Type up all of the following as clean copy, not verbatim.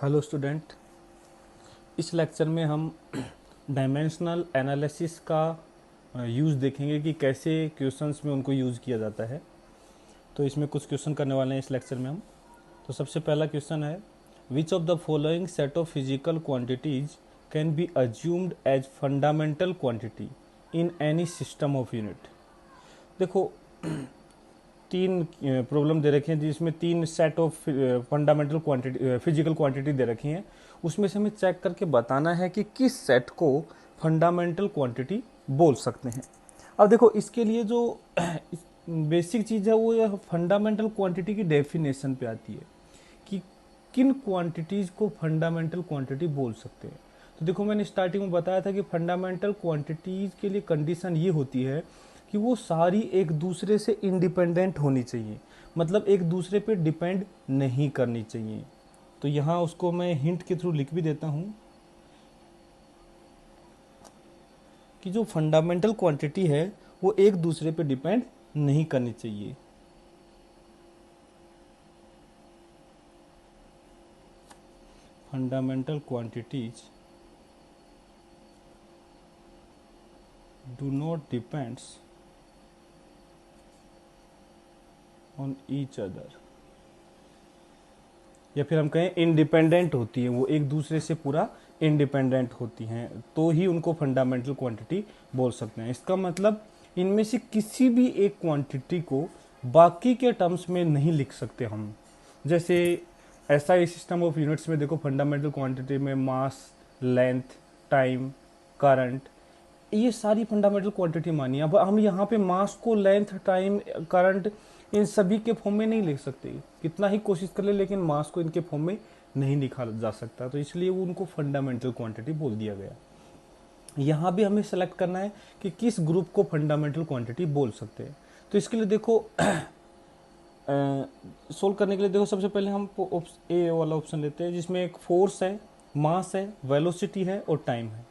Hello student. इस lecture में हम डायमेंशनल एनालिसिस का यूज़ देखेंगे कि कैसे क्वेश्चंस में उनको यूज़ किया जाता है। तो इसमें कुछ क्वेश्चन करने वाले हैं इस लेक्चर में हम। तो सबसे पहला क्वेश्चन है, which of the following set of physical quantities can be assumed as fundamental quantity in any system of unit. देखो, तीन प्रॉब्लम दे रखे हैं जिसमें तीन set of fundamental quantity physical quantity दे रखी हैं। उसमें से हमें चेक करके बताना है कि किस सेट को फंडामेंटल क्वांटिटी बोल सकते हैं। अब देखो, इसके लिए जो बेसिक चीज़ है वो फंडामेंटल क्वांटिटी की डेफिनेशन पे आती है कि किन क्वांटिटीज़ को फंडामेंटल क्वांटिटी बोल सकते हैं। तो देखो, मैंने स्टार्टिंग में बताया था कि फंडामेंटल क्वांटिटीज़ के लिए कंडीशन ये होती है कि वो सारी एक दूसरे से इंडिपेंडेंट होनी चाहिए, मतलब एक दूसरे पे डिपेंड नहीं करनी चाहिए। तो यहाँ उसको मैं हिंट के थ्रू लिख भी देता हूँ कि जो फंडामेंटल क्वांटिटी है वो एक दूसरे पे डिपेंड नहीं करनी चाहिए। Fundamental quantities do not depends on each other, या फिर हम कहें इंडिपेंडेंट होती हैं, वो एक दूसरे से पूरा इंडिपेंडेंट होती हैं, तो ही उनको फंडामेंटल क्वांटिटी बोल सकते हैं। इसका मतलब इनमें से किसी भी एक क्वांटिटी को बाकी के टर्म्स में नहीं लिख सकते हम। जैसे एसआई सिस्टम ऑफ यूनिट्स में देखो, फंडामेंटल क्वांटिटी में मास, लेंथ, टाइम, करंट, ये सारी फंडामेंटल क्वांटिटी मानी। अब हम यहाँ पे मास को लेंथ, टाइम, करंट इन सभी के फॉर्म में नहीं लिख सकते, कितना ही कोशिश कर ले, लेकिन मास को इनके फॉर्म में नहीं लिखा जा सकता, तो इसलिए वो उनको फंडामेंटल क्वांटिटी बोल दिया गया। यहाँ भी हमें सेलेक्ट करना है कि किस ग्रुप को फंडामेंटल क्वांटिटी बोल सकते हैं। तो इसके लिए देखो, सोल्व करने के लिए देखो, सबसे पहले हम ए वाला ऑप्शन लेते हैं जिसमें एक फोर्स है, मास है, वेलोसिटी है और टाइम है।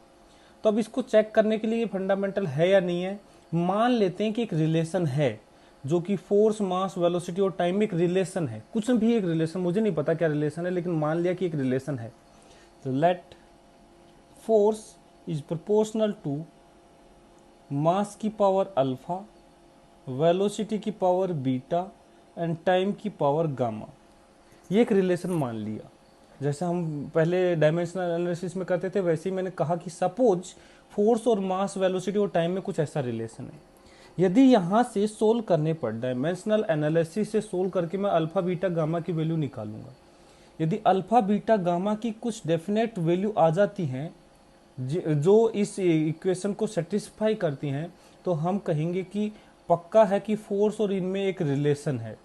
तो अब इसको चेक करने के लिए ये फंडामेंटल है या नहीं है। मान लेते हैं कि एक रिलेशन है, जो कि फोर्स, मास, वेलोसिटी और टाइम में एक रिलेशन है, कुछ भी एक रिलेशन, मुझे नहीं पता क्या रिलेशन है, लेकिन मान लिया कि एक रिलेशन है। तो let force is proportional to mass की पावर अल्फा, वेलोसिटी की पावर बीटा एंड टाइम की पावर गामा। ये एक रिलेशन मान लिया, जैसे हम पहले डायमेंशनल एनालिसिस में करते थे वैसे ही मैंने कहा कि सपोज फोर्स और मास, वेलोसिटी और टाइम में कुछ ऐसा रिलेशन है। यदि यहाँ से सोल्व करने पर, डायमेंशनल एनालिसिस से सोल्व करके मैं अल्फा, बीटा, गामा की वैल्यू निकालूंगा, यदि अल्फा, बीटा, गामा की कुछ डेफिनेट वैल्यू आ जाती हैं जो इस इक्वेशन को सेटिस्फाई करती हैं, तो हम कहेंगे कि पक्का है कि फोर्स और इनमें एक रिलेशन है।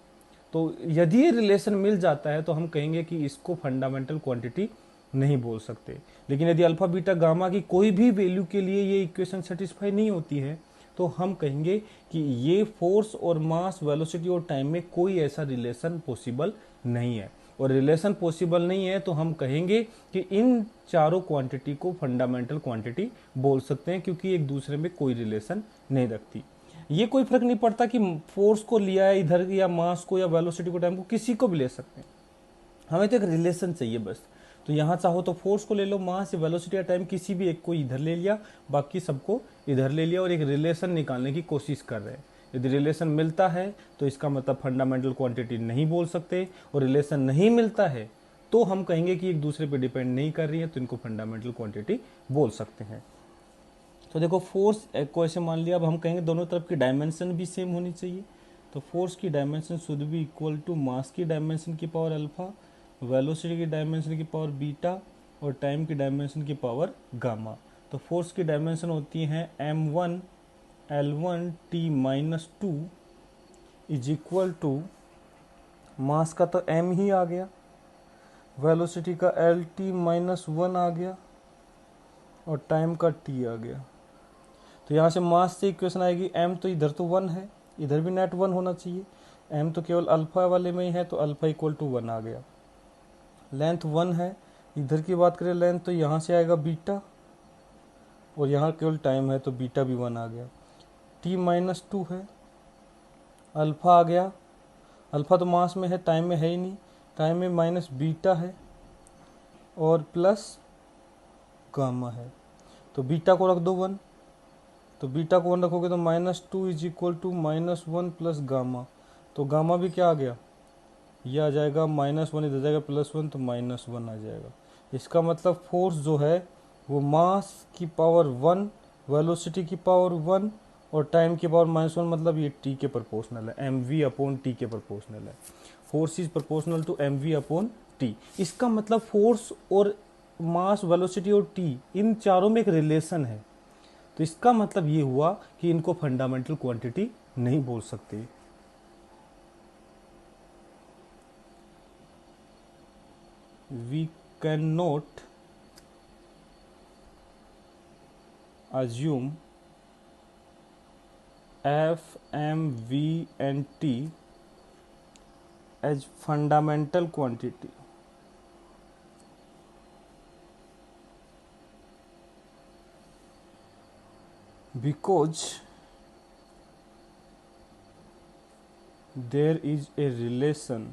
तो यदि ये रिलेशन मिल जाता है तो हम कहेंगे कि इसको फंडामेंटल क्वांटिटी नहीं बोल सकते। लेकिन यदि अल्फा, बीटा, गामा की कोई भी वैल्यू के लिए ये इक्वेशन सेटिस्फाई नहीं होती है तो हम कहेंगे कि ये फोर्स और मास, वेलोसिटी और टाइम में कोई ऐसा रिलेशन पॉसिबल नहीं है। और रिलेशन पॉसिबल नहीं है तो हम कहेंगे कि इन चारों क्वांटिटी को फंडामेंटल क्वांटिटी बोल सकते हैं, क्योंकि एक दूसरे में कोई रिलेशन नहीं रखती। ये कोई फर्क नहीं पड़ता कि फोर्स को लिया है इधर, या मास को, या वेलोसिटी को, टाइम को, किसी को भी ले सकते हैं, हमें तो एक रिलेशन चाहिए बस। तो यहाँ चाहो तो फोर्स को ले लो, मास, वेलोसिटी या टाइम किसी भी एक को इधर ले लिया, बाकी सबको इधर ले लिया, और एक रिलेशन निकालने की कोशिश कर रहे हैं। यदि रिलेशन मिलता है तो इसका मतलब फंडामेंटल क्वांटिटी नहीं बोल सकते, और रिलेशन नहीं मिलता है तो हम कहेंगे कि एक दूसरे पर डिपेंड नहीं कर रही है, तो इनको फंडामेंटल क्वांटिटी बोल सकते हैं। तो देखो, फोर्स को ऐसे मान लिया, अब हम कहेंगे दोनों तरफ की डायमेंशन भी सेम होनी चाहिए। तो फोर्स की dimension should be equal to mass की डायमेंशन की पावर अल्फा, वेलोसिटी की डायमेंशन की पावर बीटा और टाइम की डायमेंशन की पावर गामा। तो फोर्स की डायमेंशन होती है m1 l1 t minus two is equal to, mass का तो m ही आ गया, वेलोसिटी का lt माइनस 1 आ गया और टाइम का t आ गया। तो यहाँ से मास से इक्वेशन आएगी, m तो इधर तो 1 है, इधर भी नेट 1 होना चाहिए, m तो केवल अल्फा वाले में ही है, तो अल्फा इक्वल टू 1 आ गया। लेंथ 1 है, इधर की बात करें लेंथ, तो यहाँ से आएगा बीटा, और यहाँ केवल टाइम है तो बीटा भी 1 आ गया। t माइनस 2 है, अल्फा आ गया, अल्फा तो मास में है, टाइम में है ही नहीं, टाइम में माइनस बीटा है, और प्लस गामा है। तो बीटा को रख दो 1, तो बीटा को 1 रखोगे तो -2 is equal to -1 plus gamma. तो गामा भी क्या आ गया, ये आ जाएगा -1, इधर जाएगा +1, तो -1 आ जाएगा। इसका मतलब फोर्स जो है वो मास की पावर 1, वेलोसिटी की पावर 1 और टाइम की पावर -1, मतलब ये टी के प्रोपोर्शनल है, mv/t के प्रोपोर्शनल है। Force is proportional to mv/t। इसका मतलब फोर्स और मास, वेलोसिटी और टी, इन चारों में एक रिलेशन है। तो इसका मतलब ये हुआ कि इनको फंडामेंटल क्वांटिटी नहीं बोल सकते। We can not assume F, M, V and T as fundamental quantity because there is a relation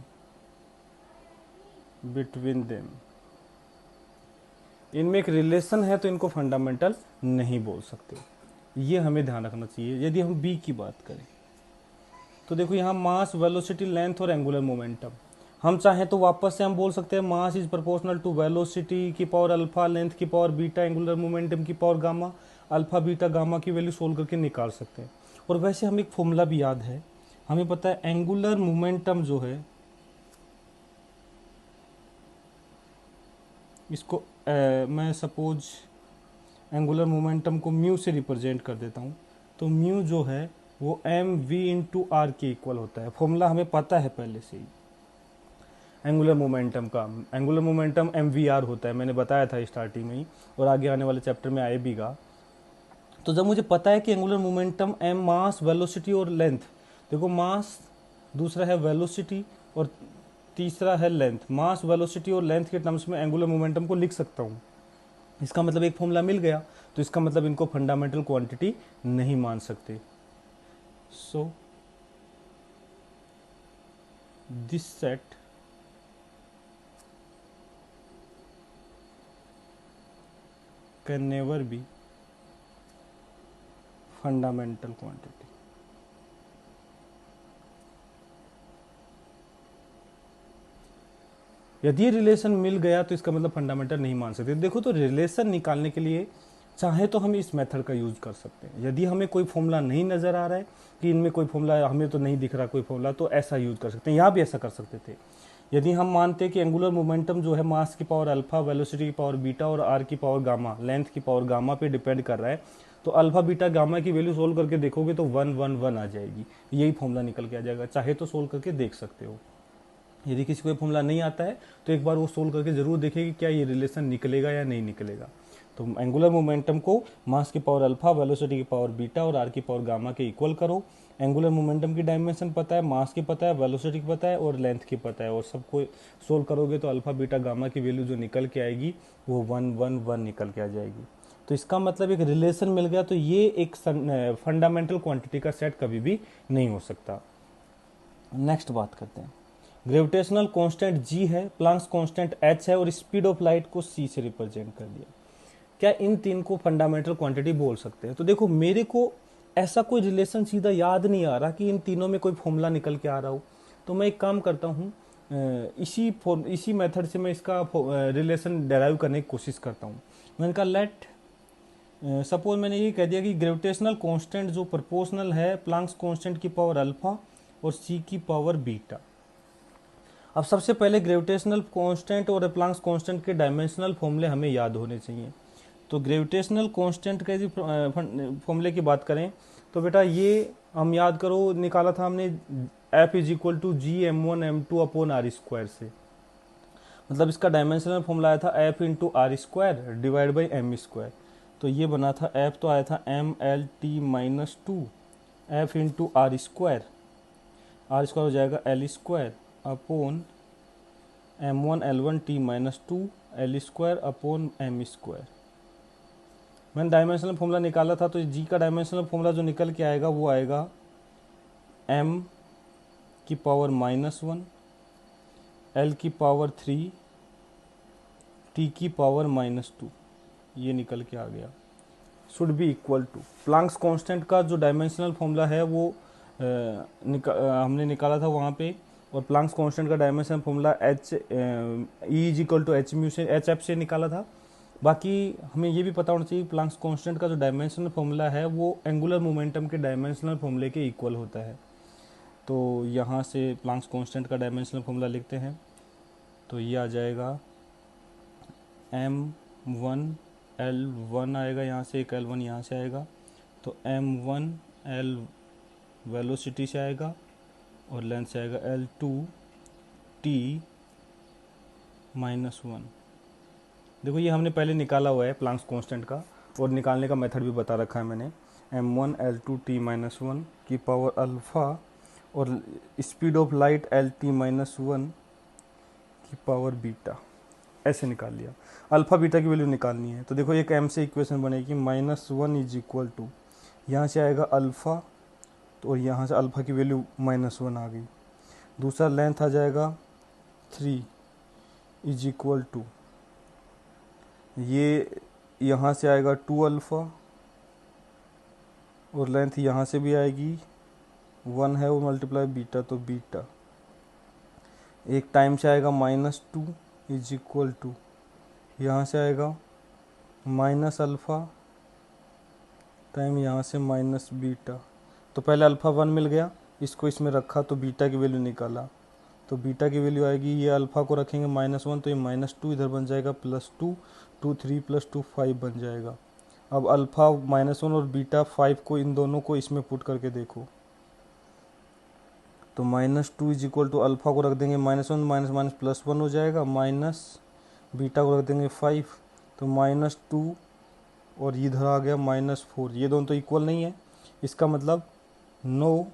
between them। इनमें एक रिलेशन है तो इनको फंडामेंटल नहीं बोल सकते। ये हमें ध्यान रखना चाहिए। यदि हम बी की बात करें तो देखो यहाँ मास, वेलोसिटी, लेंथ और एंगुलर मोमेंटम, हम चाहें तो वापस से हम बोल सकते हैं mass is proportional to velocity की पावर अल्फा, लेंथ की पावर बीटा, एंगुलर मोमेंटम की power gamma. Alpha, beta, gamma की वैल्यू सोल्व करके निकाल सकते हैं। और वैसे हमें एक फॉर्मूला भी याद है, हमें पता है एंगुलर मोमेंटम जो है, इसको मैं सपोज एंगुलर मोमेंटम को म्यू से रिप्रेजेंट कर देता हूँ। तो म्यू जो है वो mv/r के इक्वल होता है। फॉर्मूला हमें पता है पहले से ही एंगुलर मोमेंटम का। एंगुलर मोमेंटम mvr होता है, मैंने बताया था स्टार्टिंग में ही, और आगे आने वाले चैप्टर में आएगा। तो जब मुझे पता है कि एंगुलर मोमेंटम m मास, वेलोसिटी और लेंथ, देखो मास, दूसरा है वेलोसिटी और तीसरा है लेंथ, मास, वेलोसिटी और लेंथ के टर्म्स में एंगुलर मोमेंटम को लिख सकता हूँ। इसका मतलब एक फॉर्मूला मिल गया, तो इसका मतलब इनको फंडामेंटल क्वांटिटी नहीं मान सकते। So this set can never be fundamental quantity. यदि रिलेशन मिल गया तो इसका मतलब फंडामेंटल नहीं मान सकते। देखो, तो रिलेशन निकालने के लिए चाहे तो हम इस मेथड का यूज कर सकते हैं। यदि हमें कोई फॉर्मूला नहीं नजर आ रहा है कि इनमें कोई फॉर्मूला हमें तो नहीं दिख रहा कोई फॉर्मूला, तो ऐसा यूज कर सकते हैं। यहाँ भी ऐसा कर सकते थे। यदि हम मानते कि एंगुलर मोमेंटम जो है मास की पावर अल्फा, वेलोसिटी की पावर बीटा और आर की पावर गामा, लेंथ की पावर गामा पे डिपेंड कर रहा है, तो अल्फा, बीटा, गामा की वैल्यू सोल्व करके देखोगे तो 1 1 1 आ जाएगी। यही फॉर्मूला निकल के आ जाएगा। चाहे तो सोल्व करके देख सकते हो। यदि किसी को फॉर्मूला नहीं आता है तो एक बार वो सोल्व करके जरूर देखें कि क्या ये रिलेशन निकलेगा या नहीं निकलेगा। तो एंगुलर मोमेंटम को मास की पावर अल्फा, वेलोसिटी की पावर बीटा और आर की पावर गामा के इक्वल करो। एंगुलर मोमेंटम की डायमेंशन पता है, मास की पता है, वेलोसिटी की पता है और लेंथ की पता है, और सबको सोल्व करोगे तो अल्फा, बीटा, गामा की वैल्यू जो निकल के आएगी वो 1 1 1 निकल के आ जाएगी। तो इसका मतलब एक रिलेशन मिल गया। तो ये एक फंडामेंटल क्वांटिटी का सेट कभी भी नहीं हो सकता। नेक्स्ट बात करते हैं। ग्रेविटेशनल कांस्टेंट g है, प्लांक्स कांस्टेंट h है और स्पीड ऑफ लाइट को c से रिप्रेजेंट कर दिया। क्या इन तीन को फंडामेंटल क्वांटिटी बोल सकते हैं? तो देखो, मेरे को ऐसा कोई रिलेशन सीधा याद नहीं आ रहा कि इन तीनों में कोई फॉर्मूला निकल के आ रहा हो। तो मैं एक काम करता हूँ, इसी मेथड से मैं इसका रिलेशन डेराइव करने की कोशिश करता हूँ। मैंने कहा लेट सपोज मैंने ये कह दिया कि ग्रेविटेशनल कांस्टेंट जो प्रोपोर्शनल है प्लांक्स कांस्टेंट की पावर अल्फा और c की पावर बीटा। अब सबसे पहले ग्रेविटेशनल कांस्टेंट और प्लांक्स कांस्टेंट के डायमेंशनल फॉर्मूले हमें याद होने चाहिए। तो ग्रेविटेशनल कांस्टेंट के यदि फॉर्मूले की बात करें तो बेटा ये हम याद करो, निकाला था हमने F is equal to G m1m2/r² से। मतलब इसका डायमेंशनल फॉर्मूला आया था F into r² divide by m²। तो ये बना था F, तो आया था mlt-2 F इंटू r² हो जाएगा l² upon m1l1t-2 l² upon m²। मैंने डायमेंशनल फॉर्मूला निकाला था, तो जी का डायमेंशनल फॉर्मूला जो निकल के आएगा वो आएगा m की पावर -1 l की पावर 3 टी की पावर -2, ये निकल के आ गया, should be equal to Planck's constant का जो डायमेंशनल फॉर्मूला है वो हमने निकाला था वहाँ पे, और प्लैंक्स कांस्टेंट का dimensional formula H E is equal to H mu से एच एफ से निकाला था। बाकी हमें ये भी पता होना चाहिए प्लैंक्स कांस्टेंट का जो डायमेंशनल फॉर्मूला है वो एंगुलर मोमेंटम के डायमेंशनल फॉर्मूले के इक्वल होता है। तो यहाँ से प्लैंक्स कांस्टेंट का डायमेंशनल फॉर्मूला लिखते हैं, तो ये आ जाएगा m1L1 आएगा, यहाँ से एक L1 यहाँ से आएगा, तो m1L वेलोसिटी से आएगा और लेंथ से आएगा L2T -1। देखो ये हमने पहले निकाला हुआ है प्लैंक्स कांस्टेंट का, और निकालने का मेथड भी बता रखा है मैंने, m1L2T -1 की पावर अल्फ़ा और स्पीड ऑफ लाइट LT -1 की पावर बीटा, ऐसे निकाल लिया। अल्फ़ा बीटा की वैल्यू निकालनी है, तो देखो एक m से इक्वेशन बनेगी -1 इज इक्वल टू, यहाँ से आएगा अल्फ़ा, तो और यहाँ से अल्फ़ा की वैल्यू -1 आ गई। दूसरा लेंथ आ जाएगा 3 इज इक्वल टू, ये यहाँ से आएगा 2 अल्फ़ा, और लेंथ यहाँ से भी आएगी 1 है वो मल्टीप्लाई बीटा, तो बीटा। एक टाइम से आएगा -2 इज इक्वल टू, यहाँ से आएगा -अल्फ़ा टाइम यहाँ से बीटा। तो पहले अल्फ़ा 1 मिल गया, इसको इसमें रखा तो बीटा की वैल्यू निकाला, तो बीटा की वैल्यू आएगी, ये अल्फ़ा को रखेंगे -1 तो ये -2 इधर बन जाएगा +2, 2 3 + 2 5 बन जाएगा। अब अल्फ़ा -1 और बीटा 5 को, इन दोनों को इसमें पुट करके देखो, तो -2 इज इक्वल टू अल्फ़ा को रख देंगे -1 +1 हो जाएगा, माइनस बीटा को रख देंगे 5, तो -2 और इधर आ गया -4, ये दोनों तो इक्वल नहीं है, इसका मतलब no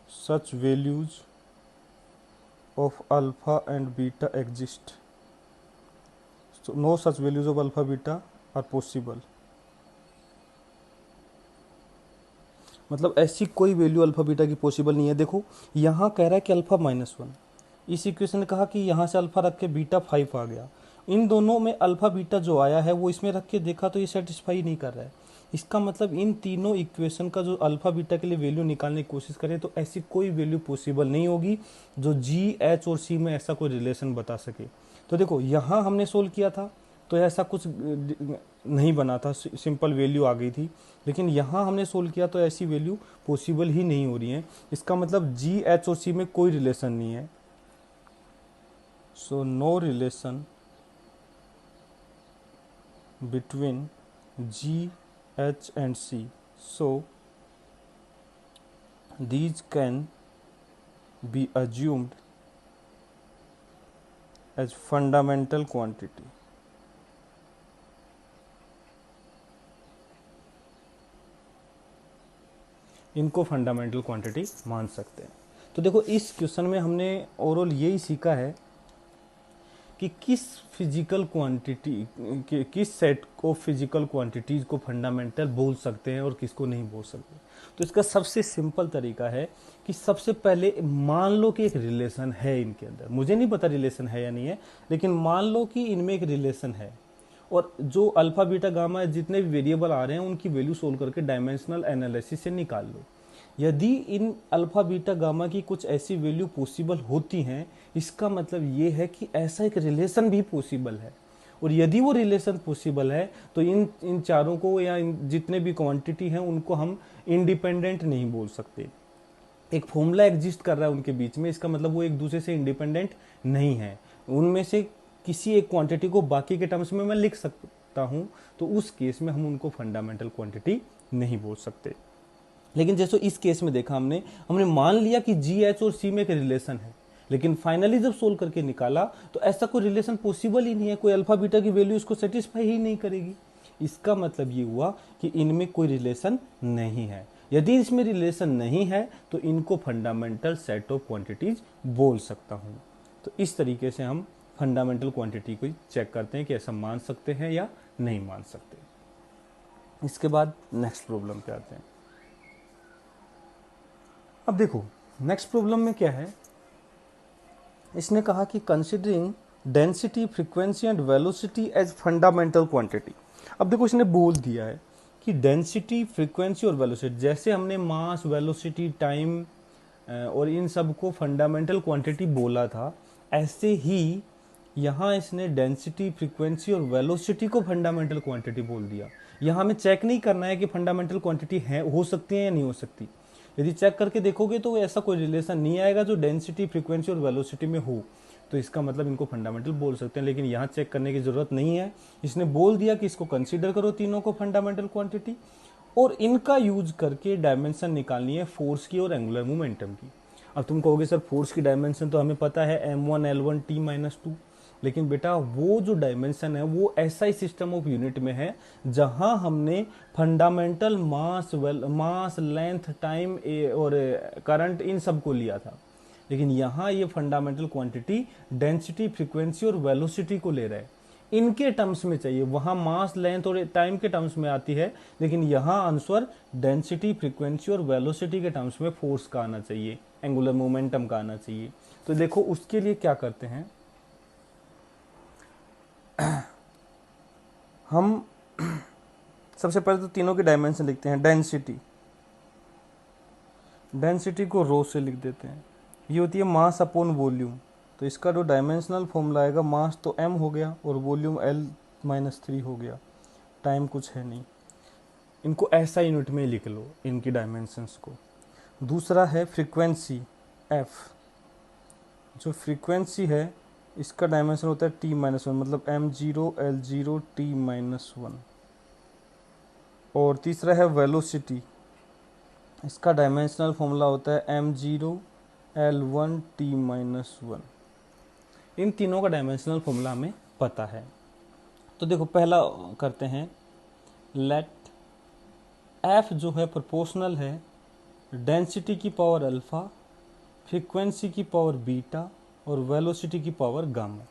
such values of alpha and beta exist. So no such values of alpha beta are possible. मतलब ऐसी कोई वैल्यू अल्फा बीटा की पॉसिबल नहीं है। देखो यहाँ कह रहा है कि अल्फा -1, इस इक्वेशन ने कहा कि यहाँ से अल्फा रख के बीटा 5 आ गया, इन दोनों में अल्फा बीटा जो आया है वो इसमें रख के देखा तो ये सेटिस्फाई नहीं कर रहा है। इसका मतलब इन तीनों इक्वेशन का जो अल्फा बीटा के लिए वैल्यू निकालने की कोशिश करें तो ऐसी कोई वैल्यू पॉसिबल नहीं होगी जो जी एच और सी में ऐसा कोई रिलेशन बता सके। तो देखो यहाँ हमने सोल्व किया था तो ऐसा कुछ नहीं बना था, सिंपल वैल्यू आ गई थी, लेकिन यहाँ हमने सोल्व किया तो ऐसी वैल्यू पॉसिबल ही नहीं हो रही है। इसका मतलब जी एच और सी में कोई रिलेशन नहीं है। So no relation between G H and C, so these can be assumed as fundamental quantity. इनको फंडामेंटल क्वांटिटी मान सकते हैं। तो देखो इस क्वेश्चन में हमने ओवरऑल यही सीखा है कि किस फिजिकल क्वांटिटी, किस सेट ऑफ फिजिकल क्वांटिटीज को फंडामेंटल बोल सकते हैं और किसको नहीं बोल सकते। तो इसका सबसे सिंपल तरीका है कि सबसे पहले मान लो कि एक रिलेशन है इनके अंदर, मुझे नहीं पता रिलेशन है या नहीं है, लेकिन मान लो कि इनमें एक रिलेशन है, और जो अल्फा बीटा गामा जितने भी वेरिएबल आ रहे हैं उनकी वैल्यू सोल्व करके डायमेंशनल एनालिसिस से निकाल लो। यदि इन अल्फा बीटा गामा की कुछ ऐसी वैल्यू पॉसिबल होती हैं, इसका मतलब ये है कि ऐसा एक रिलेशन भी पॉसिबल है, और यदि वो रिलेशन पॉसिबल है तो इन चारों को या जितने भी क्वांटिटी हैं उनको हम इंडिपेंडेंट नहीं बोल सकते। एक फॉर्मूला एग्जिस्ट कर रहा है उनके बीच में, इसका मतलब वो एक दूसरे से इंडिपेंडेंट नहीं है। उनमें से किसी एक क्वांटिटी को बाकी के टर्म्स में मैं लिख सकता हूं, तो उस केस में हम उनको फंडामेंटल क्वांटिटी नहीं बोल सकते। लेकिन जैसे इस केस में देखा हमने मान लिया कि जी एच और सी में एक रिलेशन है, लेकिन फाइनली जब सोल्व करके निकाला तो ऐसा कोई रिलेशन पॉसिबल ही नहीं है, कोई अल्फा बीटा की वैल्यू इसको सेटिस्फाई ही नहीं करेगी। इसका मतलब ये हुआ कि इनमें कोई रिलेशन नहीं है। यदि इसमें रिलेशन नहीं है तो इनको फंडामेंटल सेट ऑफ क्वांटिटीज बोल सकता हूं। तो इस तरीके से हम फंडामेंटल क्वांटिटी को चेक करते हैं कि ऐसा मान सकते हैं या नहीं मान सकते। इसके बाद नेक्स्ट प्रॉब्लम पे आते हैं। अब देखो नेक्स्ट प्रॉब्लम में क्या है इसने कहा कि considering density, frequency and velocity as fundamental quantity. अब देखो इसने बोल दिया है कि डेंसिटी, फ्रीक्वेंसी और वेलोसिटी, जैसे हमने मास, वेलोसिटी, टाइम और इन सब को फंडामेंटल क्वांटिटी बोला था, ऐसे ही यहाँ इसने डेंसिटी, फ्रीक्वेंसी और वेलोसिटी को फंडामेंटल क्वांटिटी बोल दिया। यहाँ हमें चेक नहीं करना है कि फंडामेंटल क्वांटिटी है, हो सकती है या नहीं हो सकती। यदि चेक करके देखोगे तो ऐसा कोई रिलेशन नहीं आएगा जो डेंसिटी, फ्रीक्वेंसी और वेलोसिटी में हो, तो इसका मतलब इनको फंडामेंटल बोल सकते हैं। लेकिन यहाँ चेक करने की जरूरत नहीं है, इसने बोल दिया कि इसको कंसीडर करो तीनों को फंडामेंटल क्वांटिटी, और इनका यूज करके डायमेंशन निकालनी है फोर्स की और एंगुलर मोमेंटम की। अब तुम कहोगे सर फोर्स की डायमेंशन तो हमें पता है m1 l1 t-2, लेकिन बेटा वो जो डायमेंशन है वो SI सिस्टम ऑफ यूनिट में है, जहां हमने फंडामेंटल मास, लेंथ, टाइम और करंट इन सब को लिया था। लेकिन यहाँ ये फंडामेंटल क्वांटिटी डेंसिटी, फ्रीक्वेंसी और वेलोसिटी को ले रहा है, इनके टर्म्स में चाहिए। वहां मास, लेंथ और टाइम के टर्म्स में आती है, लेकिन यहाँ आंसर डेंसिटी, फ्रीक्वेंसी और वेलोसिटी के टर्म्स में फोर्स का आना चाहिए, एंगुलर मोमेंटम का आना चाहिए। तो देखो उसके लिए क्या करते हैं हम, सबसे पहले तो तीनों के डायमेंशन लिखते हैं। डेंसिटी को रो से लिख देते हैं, ये होती है मास अपॉन वॉल्यूम। तो इसका जो डायमेंशनल फॉर्मूला आएगा, मास तो m हो गया और वॉल्यूम L-3 हो गया, टाइम कुछ है नहीं, इनको ऐसा यूनिट में लिख लो इनकी डायमेंशंस को। दूसरा है फ्रीक्वेंसी f, जो फ्रीक्वेंसी है इसका डायमेंशन होता है t-1, मतलब m0 l0 t-1। और तीसरा है वेलोसिटी, इसका डायमेंशनल फॉर्मूला होता है m0 l1 t-1। इन तीनों का डायमेंशनल फॉर्मूला हमें पता है। तो देखो पहला करते हैं, लेट f जो है प्रोपोर्शनल है डेंसिटी की पावर अल्फा, फ्रीक्वेंसी की पावर बीटा और वेलोसिटी की पावर गामा।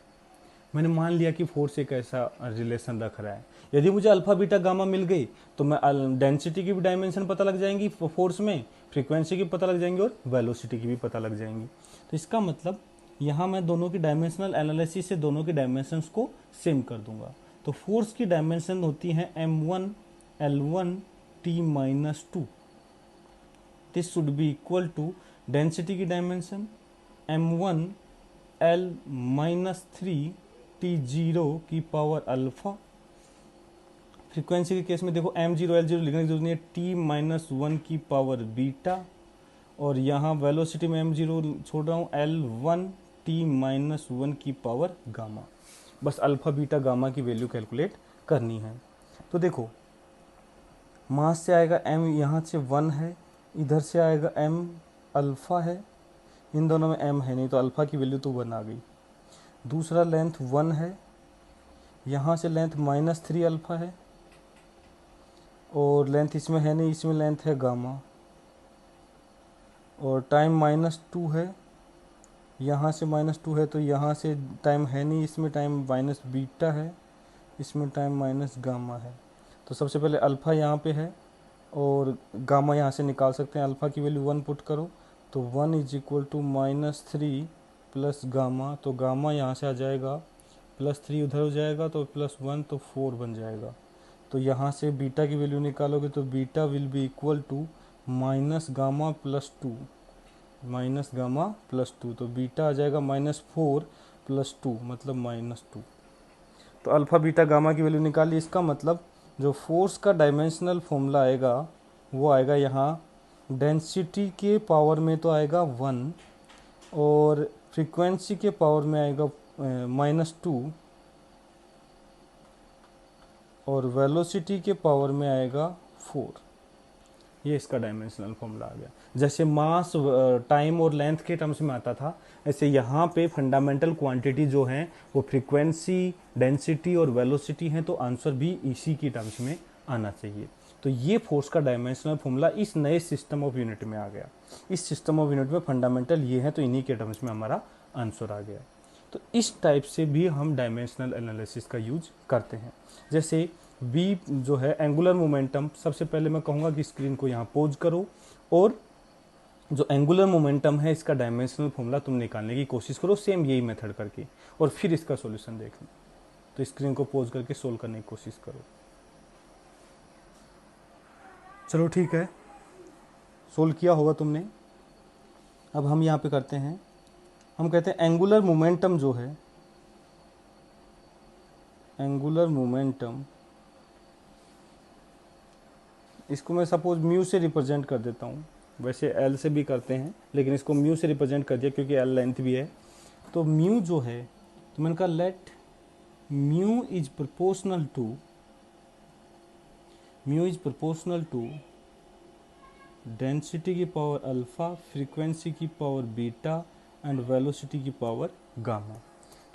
मैंने मान लिया कि फोर्स एक ऐसा रिलेशन रख रहा है, यदि मुझे अल्फा, बीटा, गामा मिल गई तो मैं डेंसिटी की भी डायमेंशन पता लग जाएंगी फोर्स में, फ्रीक्वेंसी की पता लग जाएंगी और वेलोसिटी की भी पता लग जाएंगी। तो इसका मतलब यहाँ मैं दोनों की डायमेंशनल एनालिसिस से दोनों की डायमेंशंस को सेम कर दूंगा। तो फोर्स की डायमेंशन होती है m1 l1 t-2, this should be equal to density की डायमेंशन m1 l-3 t0 की पावर अल्फा। फ्रीक्वेंसी के केस में देखो m0 l0 लिखने की जरूरत नहीं है, t-1 की पावर बीटा, और यहाँ वेलोसिटी में m0 छोड़ रहा हूँ, l1 t-1 की पावर गामा। बस अल्फा, बीटा, गामा की वैल्यू कैलकुलेट करनी है। तो देखो मास से आएगा m, यहाँ से 1 है, इधर से आएगा m अल्फा है, इन दोनों में m है नहीं तो अल्फा की वैल्यू तो 1 आ गई। दूसरा लेंथ 1 है, यहाँ से लेंथ -3 अल्फा है, और लेंथ इसमें है नहीं, इसमें लेंथ है गामा, और टाइम -2 है, यहाँ से -2 है तो यहाँ से टाइम है नहीं, इसमें टाइम माइनस बीटा है, इसमें टाइम माइनस गामा है। तो सबसे पहले अल्फ़ा यहाँ पे है और गामा यहाँ से निकाल सकते हैं। अल्फ़ा की वैल्यू 1 पुट करो तो 1 = -3 प्लस गामा, तो गामा यहाँ से आ जाएगा, +3 उधर हो जाएगा तो +1 तो 4 बन जाएगा। तो यहाँ से बीटा की वैल्यू निकालोगे तो beta will be equal to -minus gamma +2, तो बीटा आ जाएगा -4 + 2 मतलब -2। तो अल्फ़ा, बीटा, गामा की वैल्यू निकाली। इसका मतलब जो फोर्स का डायमेंशनल फॉर्मूला आएगा वो आएगा यहाँ डेंसिटी के पावर में तो आएगा 1 और फ्रीक्वेंसी के पावर में आएगा -2 और वेलोसिटी के पावर में आएगा 4। ये इसका डायमेंशनल फॉर्मूला आ गया। जैसे मास, टाइम और लेंथ के टर्म्स में आता था, ऐसे यहाँ पे फंडामेंटल क्वांटिटी जो है वो फ्रीक्वेंसी, डेंसिटी और वेलोसिटी हैं, तो आंसर भी इसी की टर्म्स में आना चाहिए। तो ये फोर्स का डायमेंशनल फॉर्मूला इस नए सिस्टम ऑफ यूनिट में आ गया। इस सिस्टम ऑफ यूनिट में फंडामेंटल ये है तो इन्हीं के टर्म्स में हमारा आंसर आ गया। तो इस टाइप से भी हम डायमेंशनल एनालिसिस का यूज करते हैं। जैसे v जो है एंगुलर मोमेंटम, सबसे पहले मैं कहूँगा कि स्क्रीन को यहाँ पोज करो और जो एंगुलर मोमेंटम है इसका डायमेंशनल फॉर्मूला तुम निकालने की कोशिश करो, सेम यही मेथड करके, और फिर इसका सॉल्यूशन देख लो। तो स्क्रीन को पॉज करके सोल्व करने की कोशिश करो। चलो ठीक है, सोल्व किया होगा तुमने। अब हम यहाँ पे करते हैं, हम कहते हैं एंगुलर मोमेंटम जो है, एंगुलर मोमेंटम, इसको मैं सपोज म्यू से रिप्रेजेंट कर देता हूँ। वैसे एल से भी करते हैं, लेकिन इसको म्यू से रिप्रेजेंट कर दिया क्योंकि एल लेंथ भी है। तो म्यू जो है, तो मैंने कहा let mu is proportional to density की पावर अल्फा, फ्रीक्वेंसी की पावर बीटा एंड वेलोसिटी की पावर गामा।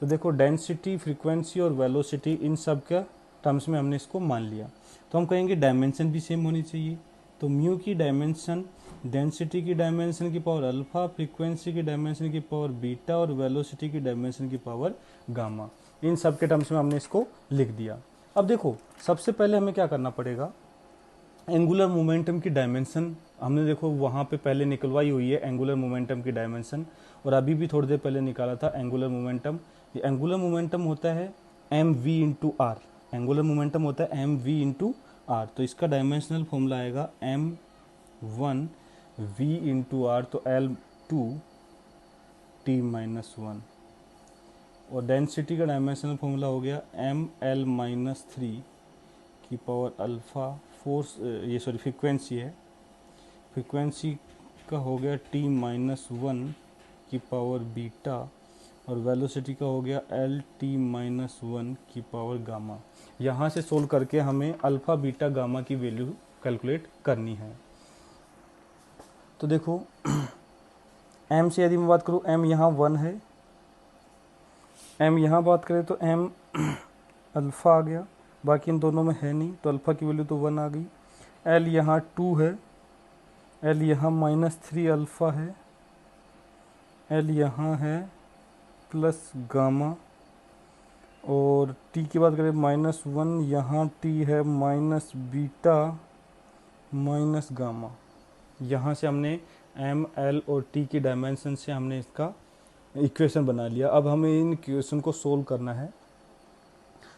तो देखो डेंसिटी, फ्रीक्वेंसी और वेलोसिटी, इन सब के टर्म्स में हमने इसको मान लिया। तो हम कहेंगे डायमेंशन भी सेम होनी चाहिए। तो म्यू की डायमेंशन, डेंसिटी की डायमेंशन की पावर अल्फा, फ्रीक्वेंसी की डायमेंशन की पावर बीटा और वेलोसिटी की डायमेंशन की पावर गामा, इन सब के टर्म्स में हमने इसको लिख दिया। अब देखो सबसे पहले हमें क्या करना पड़ेगा, एंगुलर मोमेंटम की डायमेंशन हमने देखो वहाँ पे पहले निकलवाई हुई है एंगुलर मोमेंटम की डायमेंशन, और अभी भी थोड़ी देर पहले निकाला था एंगुलर मोमेंटम। ये एंगुलर मोमेंटम होता है M V into R, angular momentum होता है एम वी इंटू आर। तो इसका डायमेंशनल फॉर्मूला आएगा M one V into R, तो L two T minus one. और डेंसिटी का डायमेंशनल फॉर्मूला हो गया एम एल माइनस थ्री की पावर अल्फा, फोर्स ये सॉरी फ्रीक्वेंसी है, फ्रीक्वेंसी का हो गया टी माइनस वन की पावर बीटा, और वेलोसिटी का हो गया एल टी माइनस वन की पावर गामा। यहाँ से सोल्व करके हमें अल्फा बीटा गामा की वैल्यू कैलकुलेट करनी है। तो देखो एम से यदि मैं बात करूँ, एम यहाँ वन है, एम यहाँ बात करें तो एम अल्फ़ा आ गया, बाकी इन दोनों में है नहीं, तो अल्फ़ा की वैल्यू तो वन आ गई। एल यहाँ टू है, एल यहाँ माइनस थ्री अल्फ़ा है, एल यहाँ है प्लस गामा, और टी की बात करें माइनस वन, यहाँ टी है माइनस बीटा माइनस गामा। यहाँ से हमने एम एल और टी की डायमेंशन से हमने इसका इक्वेशन बना लिया। अब हमें इन इक्वेशन को सोल्व करना है।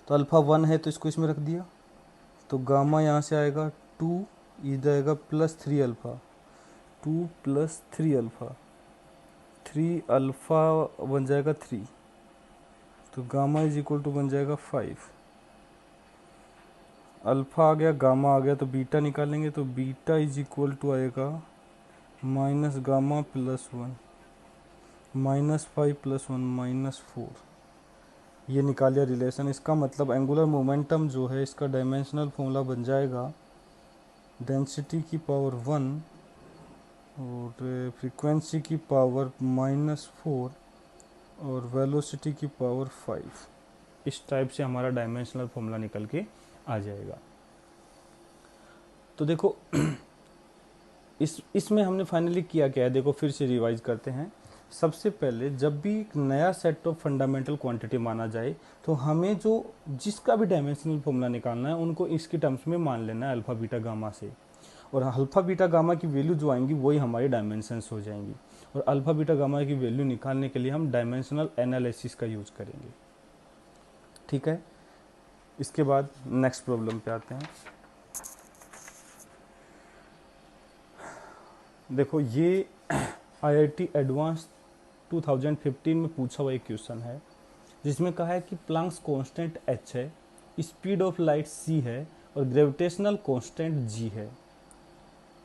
तो अल्फ़ा वन है तो इसको इसमें रख दिया, तो गामा यहाँ से आएगा टू, इधर आएगा plus three alpha, two plus three alpha, three alpha बन जाएगा थ्री, तो गामा इज इक्वल टू बन जाएगा फाइव। अल्फ़ा आ गया, गामा आ गया, तो बीटा निकालेंगे, तो बीटा इज इक्वल टू आएगा minus gamma plus one, minus five plus one minus four. ये निकाल लिया रिलेशन। इसका मतलब एंगुलर मोमेंटम जो है इसका डायमेंशनल फॉर्मूला बन जाएगा डेंसिटी की पावर वन और फ्रीक्वेंसी की पावर माइनस फोर और वेलोसिटी की पावर फाइव। इस टाइप से हमारा डायमेंशनल फॉर्मूला निकल के आ जाएगा। तो देखो इसमें हमने फाइनली किया क्या है, देखो फिर से रिवाइज करते हैं। सबसे पहले जब भी एक नया सेट ऑफ फंडामेंटल क्वांटिटी माना जाए तो हमें जो जिसका भी डायमेंशनल फॉर्मूला निकालना है उनको इसकी टर्म्स में मान लेना है अल्फ़ा बीटा गामा से, और अल्फ़ा बीटा गामा की वैल्यू जो आएंगी वही हमारी डायमेंशंस हो जाएंगी। और अल्फ़ा बीटा गामा की वैल्यू निकालने के लिए हम डायमेंशनल एनालिसिस का यूज करेंगे। ठीक है, इसके बाद नेक्स्ट प्रॉब्लम पे आते हैं। देखो ये IIT एडवांस 2015 में पूछा हुआ एक क्वेश्चन है जिसमें कहा है कि प्लैंक्स कांस्टेंट h है, स्पीड ऑफ लाइट c है और ग्रेविटेशनल कांस्टेंट g है,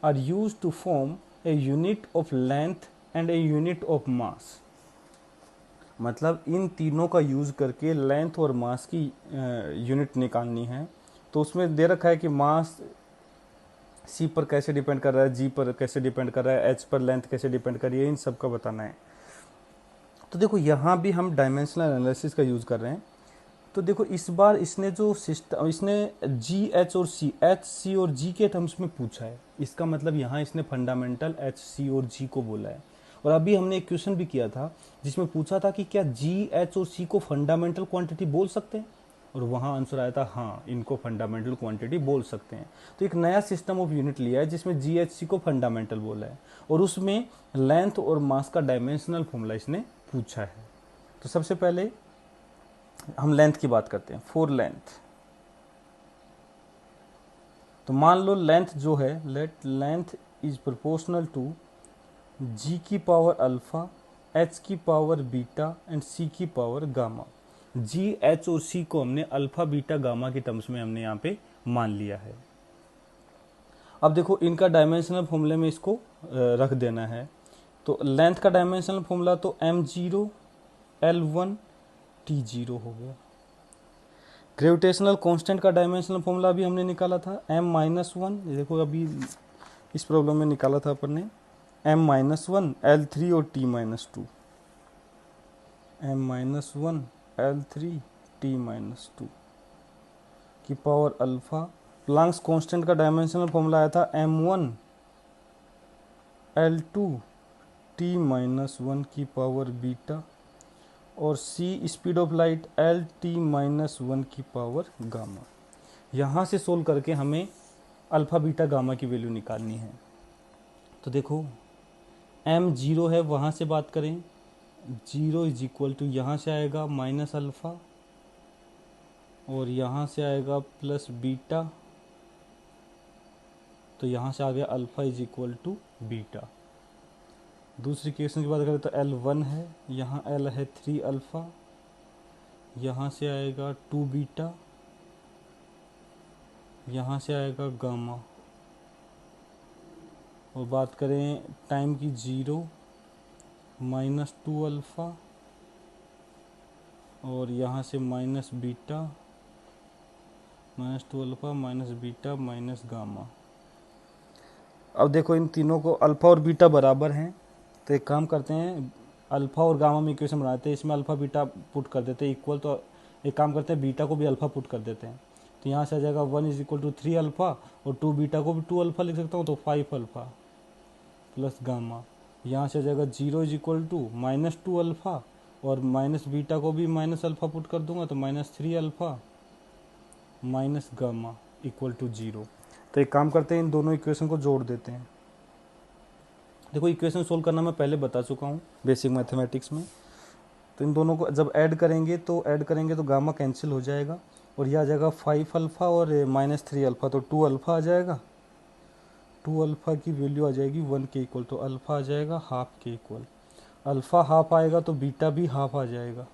are used to form a unit of length and a unit of mass. मतलब इन तीनों का यूज करके लेंथ और मास की यूनिट निकालनी है। तो उसमें दे रखा है कि मास c पर कैसे डिपेंड कर रहा है, g पर कैसे डिपेंड कर रहा है, h पर लेंथ कैसे डिपेंड कर रही है, इन सब का बताना है। तो देखो यहाँ भी हम डायमेंशनल एनालिसिस का यूज़ कर रहे हैं। तो देखो इस बार इसने जो सिस्टम, इसने g, h और c, h, c और g के टर्म्स में पूछा है। इसका मतलब यहाँ इसने फंडामेंटल h, c और g को बोला है। और अभी हमने एक क्वेश्चन भी किया था जिसमें पूछा था कि क्या g, h और c को फंडामेंटल क्वांटिटी बोल सकते हैं। और वहाँ आंसर आया था हाँ, इनको फंडामेंटल क्वांटिटी बोल सकते हैं। तो एक नया सिस्टम ऑफ यूनिट लिया है जिसमें जीएचसी को फंडामेंटल बोला है, और उसमें लेंथ और मास का डायमेंशनल फॉर्मूला इसने पूछा है। तो सबसे पहले हम लेंथ की बात करते हैं, फॉर लेंथ। तो मान लो लेंथ जो है, let length is proportional to G की पावर अल्फा, एच की पावर बीटा एंड सी की पावर गामा। जी, एच और सी को हमने अल्फा बीटा गामा की टर्म्स में हमने यहाँ पे मान लिया है। अब देखो इनका डायमेंशनल फॉर्मूले में इसको रख देना है। तो लेंथ का डायमेंशनल फॉर्मूला तो m0 l1 t0 हो गया। ग्रेविटेशनल कांस्टेंट का डायमेंशनल फॉर्मूला भी हमने निकाला था m-1, देखो अभी इस प्रॉब्लम में निकाला था अपन ने, m-1 l3 और t-2, m-1 l3 t-2 की पावर अल्फा। प्लैंक्स कांस्टेंट का डायमेंशनल फॉर्मूला आया था m1 l2 t-1 की पावर बीटा, और c speed of light l-1 की पावर गामा। यहाँ से सोल्व करके हमें अल्फा बीटा गामा की वैल्यू निकालनी है। तो देखो m0 है, वहाँ से बात करें, 0 इज इक्वल टू यहाँ से आएगा माइनस अल्फ़ा, और यहाँ से आएगा प्लस बीटा, तो यहाँ से आ गया alpha is equal to beta. दूसरी क्वेश्चन की बात करें तो L1 है, यहाँ L है 3 अल्फ़ा, यहाँ से आएगा 2 बीटा, यहाँ से आएगा गामा। और बात करें टाइम की, 0 माइनस 2 अल्फ़ा, और यहाँ से minus beta, minus 2 alpha minus beta minus gamma. अब देखो इन तीनों को अल्फ़ा और बीटा बराबर हैं, तो एक काम करते हैं, अल्फ़ा और गामा में इक्वेशन बनाते हैं, इसमें अल्फ़ा बीटा पुट कर देते हैं इक्वल, तो एक काम करते हैं बीटा को भी अल्फ़ा पुट कर देते हैं। तो यहाँ से आ जाएगा 1 इज इक्वल टू 3 अल्फ़ा, और 2 बीटा को भी 2 अल्फ़ा लिख सकता हूँ, तो 5 अल्फ़ा प्लस गामा। यहाँ से आ जाएगा 0 is equal to minus 2 alpha, और माइनस बीटा को भी माइनस अल्फ़ा पुट कर दूंगा, तो minus 3 alpha minus gamma equal to 0। तो एक काम करते हैं, इन दोनों इक्वेशन को जोड़ देते हैं। देखो इक्वेशन सोल्व करना मैं पहले बता चुका हूँ बेसिक मैथमेटिक्स में। तो इन दोनों को जब ऐड करेंगे तो गामा कैंसिल हो जाएगा, और यह आ जाएगा 5 अल्फ़ा और माइनस 3 अल्फ़ा, तो 2 अल्फ़ा आ जाएगा। 2 अल्फ़ा की वैल्यू आ जाएगी 1 के इक्वल, तो अल्फ़ा आ जाएगा हाफ के इक्वल। अल्फ़ा हाफ आएगा तो बीटा भी हाफ आ जाएगा,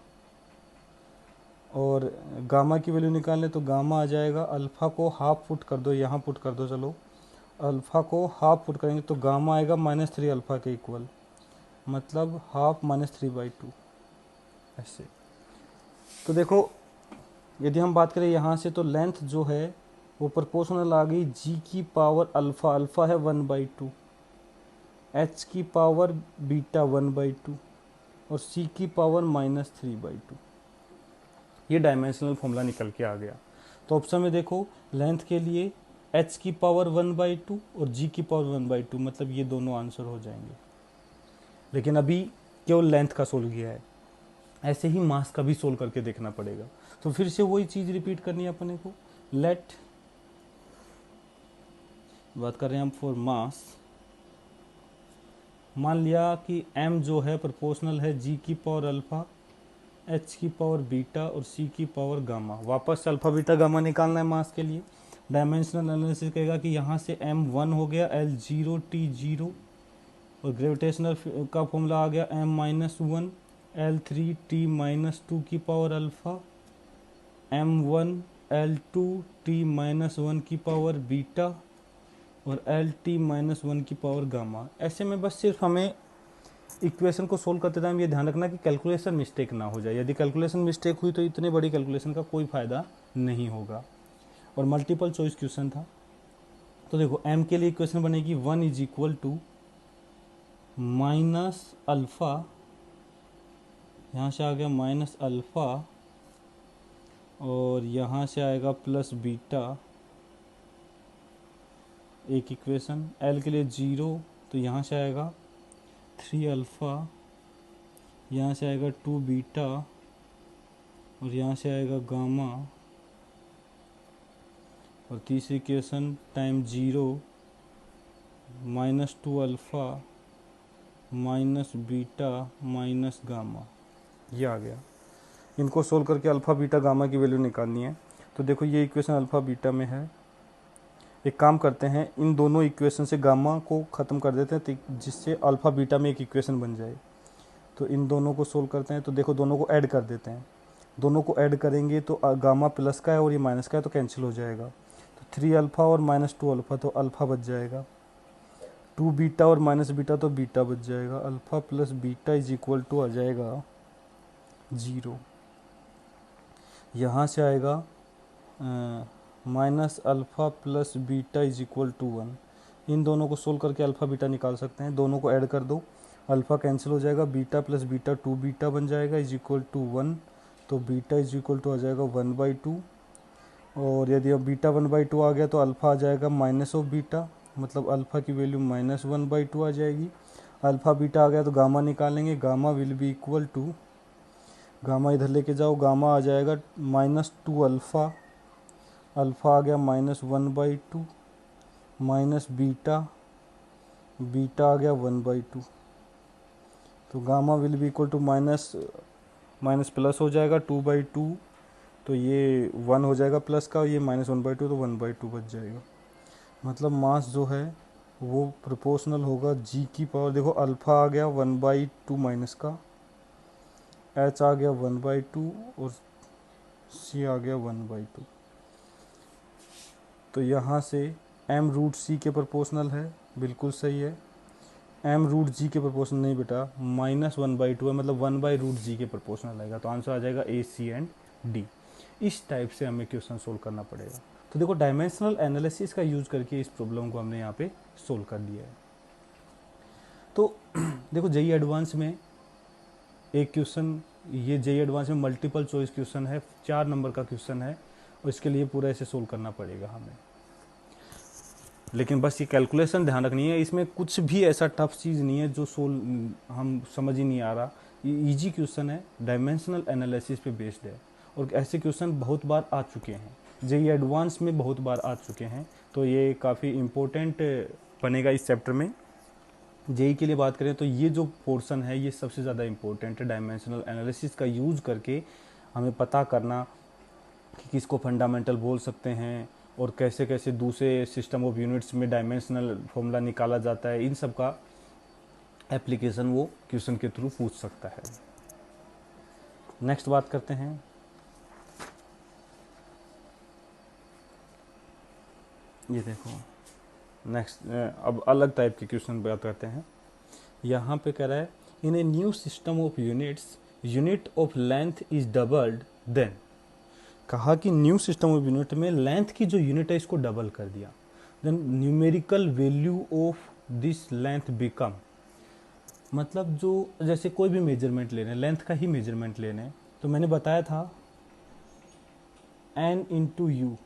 और गामा की वैल्यू निकालने तो गामा आ जाएगा, अल्फ़ा को हाफ पुट कर दो, यहाँ पुट कर दो, चलो अल्फ़ा को हाफ पुट करेंगे तो गामा आएगा माइनस 3 अल्फ़ा के इक्वल, मतलब हाफ माइनस 3/2 ऐसे। तो देखो यदि हम बात करें यहाँ से, तो लेंथ जो है वो प्रोपोर्शनल आ गई जी की पावर अल्फ़ा, अल्फ़ा है 1/2, एच की पावर बीटा 1/2, और सी की पावर माइनस 3/2। ये डायमेंशनल फॉर्मूला निकल के आ गया। तो ऑप्शन में देखो लेंथ के लिए h की पावर 1/2 और g की पावर 1/2, मतलब ये दोनों आंसर हो जाएंगे। लेकिन अभी केवल लेंथ का सोल्व किया है, ऐसे ही मास का भी सोल्व करके देखना पड़ेगा। तो फिर से वही चीज़ रिपीट करनी है अपने को। लेट, बात कर रहे हैं हम फॉर मास। मान लिया कि m जो है प्रोपोर्शनल है g की पावर अल्फ़ा, h की पावर बीटा और c की पावर गामा। वापस से अल्फ़ा बीटा गामा निकालना है मास के लिए। डायमेंशनल एनालिसिस कहेगा कि यहाँ से m1 हो गया l0 t0, और ग्रेविटेशनल का फॉर्मूला आ गया m-1 l3 t-2 की power alpha, m1 l2 t-1 की पावर बीटा, और l-1 की पावर गामा। ऐसे में बस सिर्फ हमें इक्वेशन को सोल्व करते टाइम ये ध्यान रखना कि कैलकुलेशन मिस्टेक ना हो जाए। यदि कैलकुलेशन मिस्टेक हुई तो इतनी बड़ी कैलकुलेशन का कोई फ़ायदा नहीं होगा। और मल्टीपल चॉइस क्वेश्चन था। तो देखो m के लिए इक्वेशन बनेगी 1 is equal to minus alpha, यहाँ से आ गया माइनस अल्फ़ा, और यहाँ से आएगा प्लस बीटा, एक इक्वेशन। l के लिए 0, तो यहाँ से आएगा 3 अल्फ़ा, यहाँ से आएगा 2 बीटा, और यहाँ से आएगा गामा, और तीसरी equation time 0 -2 alpha minus beta minus gamma, ये आ गया। इनको सोल्व करके अल्फ़ा बीटा गामा की वैल्यू निकालनी है। तो देखो ये इक्वेशन अल्फ़ा बीटा में है। एक काम करते हैं, इन दोनों इक्वेशन से गामा को ख़त्म कर देते हैं जिससे अल्फ़ा बीटा में एक इक्वेशन बन जाए। तो इन दोनों को सोल्व करते हैं। तो देखो दोनों को ऐड कर देते हैं। दोनों को ऐड करेंगे तो गामा प्लस का है और ये माइनस का है, तो कैंसिल हो जाएगा। तो 3 अल्फ़ा और -2 अल्फ़ा, तो अल्फ़ा बच जाएगा। 2 बीटा और माइनस बीटा, तो बीटा बच जाएगा। Alpha plus beta is equal to आ जाएगा 0। यहाँ से आएगा minus alpha plus beta is equal to 1। इन दोनों को सोल्व करके अल्फ़ा बीटा निकाल सकते हैं। दोनों को ऐड कर दो, अल्फ़ा कैंसिल हो जाएगा। बीटा प्लस बीटा 2 बीटा बन जाएगा इज इक्वल टू 1। तो बीटा इज इक्वल टू आ जाएगा 1/2। और यदि अब बीटा 1/2 आ गया तो अल्फ़ा आ जाएगा माइनस ऑफ बीटा, मतलब अल्फ़ा की वैल्यू -1/2 आ जाएगी। अल्फ़ा बीटा आ गया तो गामा निकालेंगे। Gamma will be equal to, gamma इधर लेके जाओ, गामा आ जाएगा -2 अल्फ़ा, अल्फ़ा आ गया -1/2 माइनस बीटा, बीटा आ गया 1/2। तो gamma will be equal to minus plus हो जाएगा 2/2, तो ये 1 हो जाएगा प्लस का, ये -1/2, तो 1/2 बच जाएगा। मतलब मास जो है वो प्रोपोर्शनल होगा g की पावर, देखो अल्फ़ा आ गया 1/2 माइनस का, h आ गया 1/2 और c आ गया 1/2। तो यहाँ से m रूट c के प्रोपोर्शनल है, बिल्कुल सही है। m रूट g के प्रोपोर्शनल नहीं बेटा, -1/2 है, मतलब 1/√g के प्रोपोर्शनल आएगा। तो आंसर आ जाएगा A, C एंड D। इस टाइप से हमें क्वेश्चन सोल्व करना पड़ेगा। तो देखो डायमेंशनल एनालिसिस का यूज़ करके इस प्रॉब्लम को हमने यहाँ पे सोल्व कर दिया है। तो देखो जेईई एडवांस में एक क्वेश्चन, ये जेईई एडवांस में मल्टीपल चॉइस क्वेश्चन है, 4 नंबर का क्वेश्चन है और इसके लिए पूरा ऐसे सोल्व करना पड़ेगा हमें। लेकिन बस ये कैलकुलेशन ध्यान रखनी है, इसमें कुछ भी ऐसा टफ चीज़ नहीं है जो सोल्व हम समझ ही नहीं आ रहा। ये इजी क्वेश्चन है, डायमेंशनल एनालिसिस पे बेस्ड है और ऐसे क्वेश्चन बहुत बार आ चुके हैं, जेईई एडवांस में बहुत बार आ चुके हैं। तो ये काफ़ी इम्पोर्टेंट बनेगा इस चैप्टर में। जेईई के लिए बात करें तो ये जो पोर्शन है ये सबसे ज़्यादा इम्पोर्टेंट है। डायमेंशनल एनालिसिस का यूज़ करके हमें पता करना कि किसको फंडामेंटल बोल सकते हैं और कैसे कैसे दूसरे सिस्टम ऑफ यूनिट्स में डायमेंशनल फॉर्मूला निकाला जाता है, इन सब का एप्लीकेशन वो क्वेश्चन के थ्रू पूछ सकता है। नेक्स्ट बात करते हैं, ये देखो नेक्स्ट अब अलग टाइप के क्वेश्चन बात करते हैं। यहाँ पे कह रहा है in a new system of units unit of length is doubled then, कहा कि न्यू सिस्टम ऑफ यूनिट में लेंथ की जो यूनिट है इसको डबल कर दिया, then numerical value of this length become, मतलब जो जैसे कोई भी मेजरमेंट लेने, लेंथ का ही मेजरमेंट लेने, तो मैंने बताया था n इंटू यू,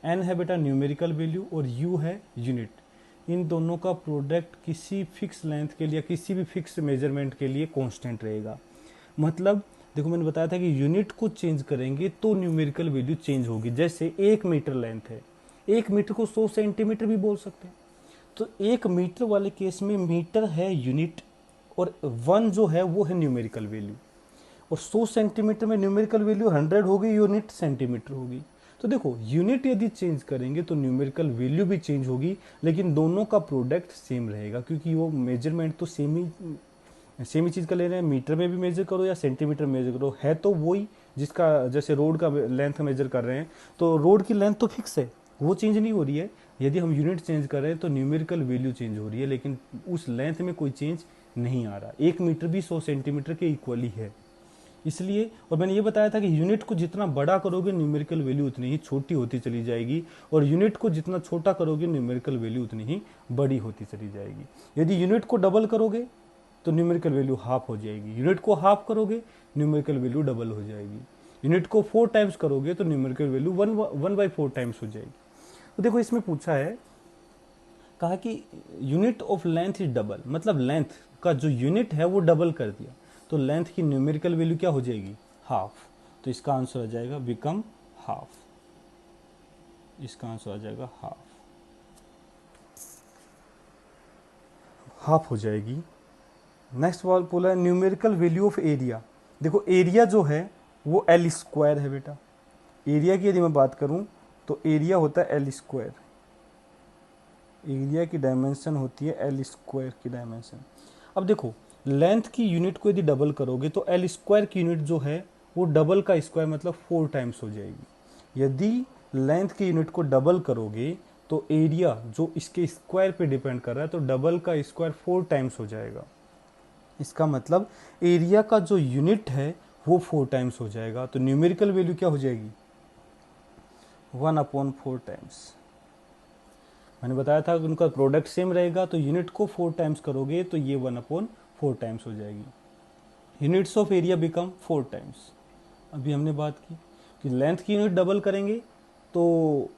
n है बेटा न्यूमेरिकल वैल्यू और u है यूनिट। इन दोनों का प्रोडक्ट किसी फिक्स लेंथ के लिए, किसी भी फिक्स मेजरमेंट के लिए कांस्टेंट रहेगा। मतलब देखो मैंने बताया था कि यूनिट को चेंज करेंगे तो न्यूमेरिकल वैल्यू चेंज होगी। जैसे 1 मीटर लेंथ है, 1 मीटर को 100 सेंटीमीटर भी बोल सकते हैं। तो 1 मीटर वाले केस में मीटर है यूनिट और 1 जो है वो है न्यूमेरिकल वैल्यू, और 100 सेंटीमीटर में न्यूमेरिकल वैल्यू 100 होगी, यूनिट सेंटीमीटर होगी। तो देखो यूनिट यदि चेंज करेंगे तो न्यूमेरिकल वैल्यू भी चेंज होगी, लेकिन दोनों का प्रोडक्ट सेम रहेगा क्योंकि वो मेजरमेंट तो सेम ही चीज़ का ले रहे हैं। मीटर में भी मेजर करो या सेंटीमीटर मेजर करो, है तो वही। जिसका जैसे रोड का लेंथ मेजर कर रहे हैं तो रोड की लेंथ तो फिक्स है, वो चेंज नहीं हो रही है। यदि हम यूनिट चेंज कर रहे हैं तो न्यूमेरिकल वैल्यू चेंज हो रही है, लेकिन उस लेंथ में कोई चेंज नहीं आ रहा। 1 मीटर भी 100 सेंटीमीटर के इक्वली है इसलिए। और मैंने ये बताया था कि यूनिट को जितना बड़ा करोगे न्यूमेरिकल वैल्यू उतनी ही छोटी होती चली जाएगी, और यूनिट को जितना छोटा करोगे न्यूमेरिकल वैल्यू उतनी ही बड़ी होती चली जाएगी। यदि यूनिट को डबल करोगे तो न्यूमेरिकल वैल्यू हाफ हो जाएगी, यूनिट को हाफ करोगे न्यूमेरिकल वैल्यू डबल हो जाएगी, यूनिट को 4 टाइम्स करोगे तो न्यूमेरिकल वैल्यू 1/4 टाइम्स हो जाएगी। तो देखो इसमें पूछा है, कहा कि unit of length is double, मतलब लेंथ का जो यूनिट है वो डबल कर दिया, तो लेंथ की न्यूमेरिकल वैल्यू क्या हो जाएगी, हाफ। तो इसका आंसर आ जाएगा बिकम हाफ। इसका आंसर आ जाएगा हाफ हो जाएगी। नेक्स्ट वाल बोला है न्यूमेरिकल वैल्यू ऑफ एरिया। देखो एरिया जो है वो एल स्क्वायर है बेटा। एरिया की यदि मैं बात करूं तो एरिया होता है एल स्क्वायर। एरिया की डायमेंशन होती है एल स्क्वायर की डायमेंशन। अब देखो लेंथ की यूनिट को यदि डबल करोगे तो एल स्क्वायर की यूनिट जो है वो डबल का स्क्वायर मतलब 4 टाइम्स हो जाएगी। यदि लेंथ की यूनिट को डबल करोगे तो एरिया जो इसके स्क्वायर पे डिपेंड कर रहा है तो डबल का स्क्वायर 4 टाइम्स हो जाएगा। इसका मतलब एरिया का जो यूनिट है वो 4 टाइम्स हो जाएगा। तो न्यूमेरिकल वैल्यू क्या हो जाएगी 1/4 टाइम्स। मैंने बताया था कि उनका प्रोडक्ट सेम रहेगा तो यूनिट को 4 टाइम्स करोगे तो ये 1/4 टाइम्स हो जाएगी। Units of area become 4 times. अभी हमने बात की कि लेंथ की यूनिट डबल करेंगे तो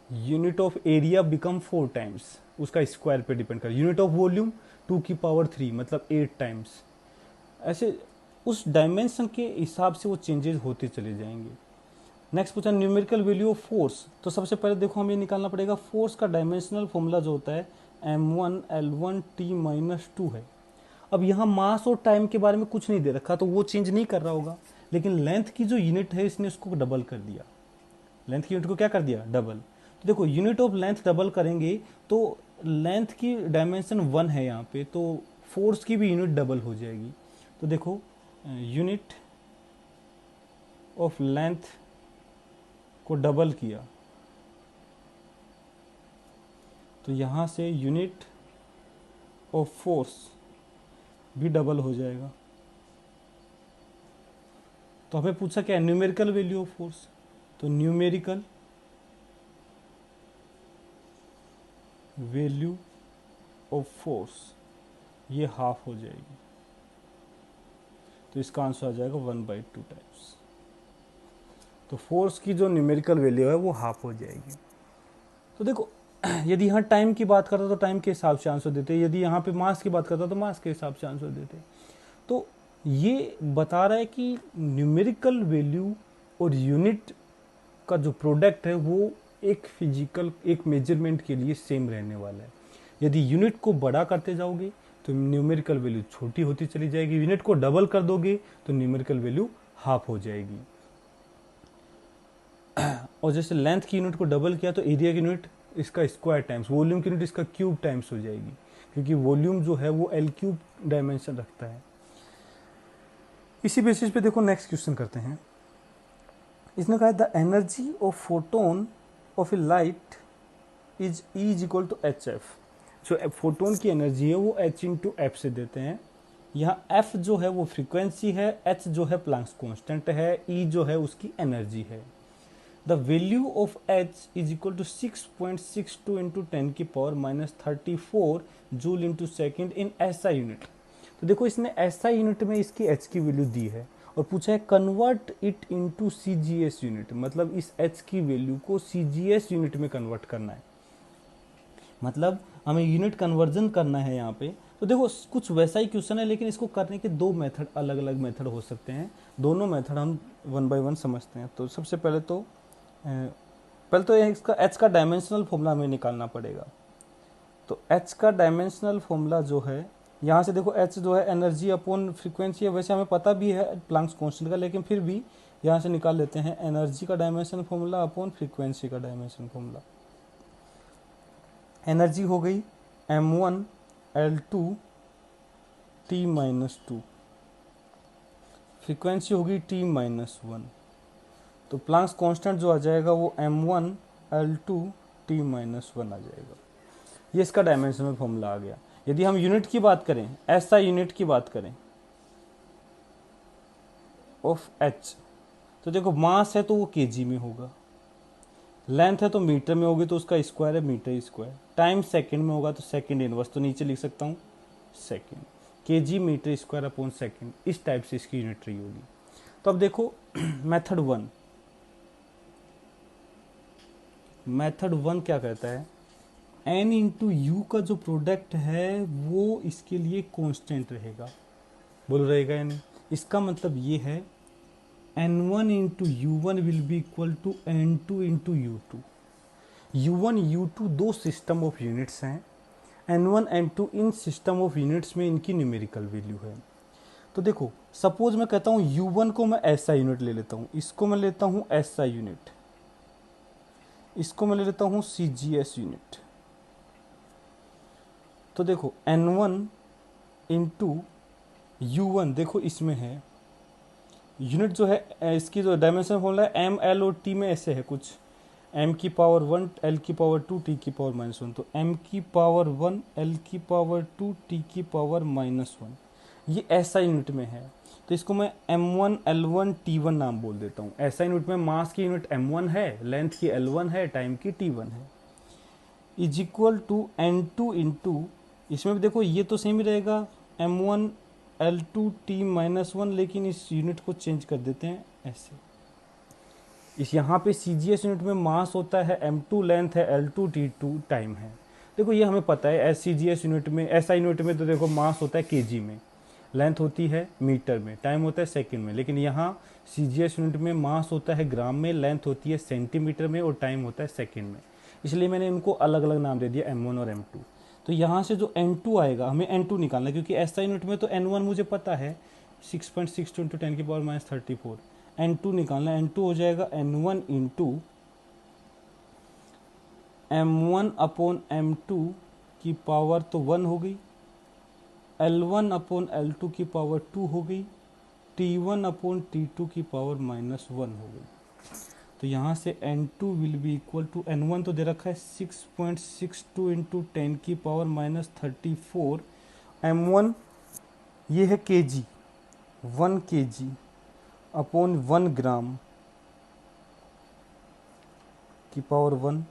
unit of area become 4 times, उसका स्क्वायर पे डिपेंड कर। यूनिट ऑफ वॉल्यूम 2⁻³ मतलब 8 टाइम्स। ऐसे उस डायमेंशन के हिसाब से वो चेंजेस होते चले जाएंगे। नेक्स्ट पूछा न्यूमेरिकल वैल्यू ऑफ फोर्स। तो सबसे पहले देखो हमें निकालना पड़ेगा फोर्स का डायमेंशनल फॉर्मूला जो होता है m1L1T-2 है। अब यहाँ मास और टाइम के बारे में कुछ नहीं दे रखा तो वो चेंज नहीं कर रहा होगा, लेकिन लेंथ की जो यूनिट है इसने उसको डबल कर दिया। लेंथ की यूनिट को क्या कर दिया डबल। तो देखो यूनिट ऑफ लेंथ डबल करेंगे तो लेंथ की डायमेंशन 1 है यहाँ पे, तो फोर्स की भी यूनिट डबल हो जाएगी। तो देखो यूनिट ऑफ लेंथ को डबल किया तो यहाँ से यूनिट ऑफ फोर्स भी डबल हो जाएगा। तो हमें पूछा क्या है न्यूमेरिकल वैल्यू ऑफ फोर्स। तो न्यूमेरिकल वैल्यू ऑफ फोर्स ये हाफ हो जाएगी। तो इसका आंसर आ जाएगा 1/2 टाइम्स। तो फोर्स की जो न्यूमेरिकल वैल्यू है वो हाफ हो जाएगी। तो देखो यदि यहाँ टाइम की बात करता तो टाइम के हिसाब से आंसर देते, यदि यहाँ पे मास की बात करता तो मास के हिसाब से आंसर देते। तो ये बता रहा है कि न्यूमेरिकल वैल्यू और यूनिट का जो प्रोडक्ट है वो एक फिजिकल एक मेजरमेंट के लिए सेम रहने वाला है। यदि यूनिट को बड़ा करते जाओगे तो न्यूमेरिकल वैल्यू छोटी होती चली जाएगी, यूनिट को डबल कर दोगे तो न्यूमेरिकल वैल्यू हाफ हो जाएगी। और जैसे लेंथ की यूनिट को डबल किया तो एरिया की यूनिट इसका स्क्वायर टाइम्स, वॉल्यूम की यूनिट इसका क्यूब टाइम्स हो जाएगी, क्योंकि वॉल्यूम जो है वो L³ डायमेंशन रखता है। इसी बेसिस पे देखो नेक्स्ट क्वेश्चन करते हैं। इसने कहा the energy of photon of A light is E = hf। जो फोटोन की एनर्जी है वो h/f से देते हैं। यहाँ f जो है वो फ्रीक्वेंसी है, h जो है प्लैंक्स कांस्टेंट है, E जो है उसकी एनर्जी है। The value of h is equal to 6.62 into 10⁻34 joule into second in SI unit. तो देखो इसने SI यूनिट में इसकी h की वैल्यू दी है और पूछा है convert it into CGS unit, मतलब इस h की वैल्यू को CGS यूनिट में कन्वर्ट करना है, मतलब हमें यूनिट कन्वर्जन करना है यहाँ पे। तो देखो कुछ वैसा ही क्वेश्चन है लेकिन इसको करने के दो मेथड अलग अलग मेथड हो सकते हैं। दोनों मेथड हम 1 बाय 1 समझते हैं। तो सबसे पहले तो इसका h का डायमेंशनल फॉर्मूला हमें निकालना पड़ेगा। तो h का डायमेंशनल फॉर्मूला जो है यहाँ से देखो h जो है एनर्जी अपॉन फ्रीक्वेंसी है, वैसे हमें पता भी है प्लैंक्स कांस्टेंट का, लेकिन फिर भी यहाँ से निकाल लेते हैं एनर्जी का डायमेंशन फॉर्मूला अपॉन फ्रीक्वेंसी का डायमेंशन फॉर्मूला। एनर्जी हो गई m1L2T-2, फ्रीक्वेंसी होगी T-1। तो प्लैंक्स कांस्टेंट जो आ जाएगा वो m1L2T-1 आ जाएगा। ये इसका डायमेंशनल फॉर्मूला आ गया। यदि हम यूनिट की बात करें, SI यूनिट की बात करें ऑफ h, तो देखो मास है तो वो kg में होगा, लेंथ है तो मीटर में होगी तो उसका स्क्वायर है मीटर स्क्वायर, टाइम सेकंड में होगा तो सेकंड इनवर्स, तो नीचे लिख सकता हूँ second, kg metre square upon second, इस टाइप से इसकी यूनिट रही होगी। तो अब देखो मेथड 1 क्या कहता है, n इंटू यू का जो प्रोडक्ट है वो इसके लिए कांस्टेंट रहेगा, बोल रहेगा या नहीं। इसका मतलब ये है n1 into U1 will be equal to n2 into U2। U1 U2 दो सिस्टम ऑफ यूनिट्स हैं, N1 N2 in system of units में इनकी न्यूमेरिकल वैल्यू है। तो देखो सपोज मैं कहता हूँ U1 को मैं SI यूनिट ले लेता हूँ, इसको मैं लेता हूँ SI यूनिट, इसको मैं ले लेता हूँ CGS यूनिट। तो देखो N1 इंटू U1 देखो इसमें है यूनिट जो है, इसकी जो डायमेंशन फॉर्मूला है M L और T में ऐसे है कुछ, m की पावर 1 l की पावर 2 t की पावर -1, तो m की पावर 1 l की पावर 2 t की पावर -1 ये ऐसा यूनिट में है। तो इसको मैं m1 l1 t1 नाम बोल देता हूँ। ऐसा यूनिट में मास की यूनिट m1 है, लेंथ की l1 है, टाइम की t1 है, is equal to n2 into, इसमें भी देखो ये तो सेम ही रहेगा m1 l2 t -1, लेकिन इस यूनिट को चेंज कर देते हैं ऐसे। इस यहाँ पे CGS यूनिट में मास होता है m2, लेंथ है l2, t2 टाइम है। देखो ये हमें पता है CGS यूनिट में, SI यूनिट में तो देखो मास होता है kg में, लेंथ होती है मीटर में, टाइम होता है सेकंड में, लेकिन यहाँ CGS यूनिट में मास होता है ग्राम में, लेंथ होती है सेंटीमीटर में और टाइम होता है सेकंड में। इसलिए मैंने इनको अलग अलग नाम दे दिया M1 और M2। तो यहाँ से जो N2 आएगा, हमें N2 निकालना है क्योंकि SI यूनिट में तो N1 मुझे पता है 6.62 × 10 की पावर -34, N2 निकालना है, N2 हो जाएगा N1 into M1 upon M2 की पावर तो 1 हो गई, L1 अपॉन L2 की पावर 2 हो गई, T1 अपॉन T2 की पावर -1 हो गई। तो यहाँ से N2 will be equal to, N1 तो दे रखा है 6.62 इंटू 10 की पावर -34, M1 ये है kg, 1 kg अपॉन 1 ग्राम की पावर 1,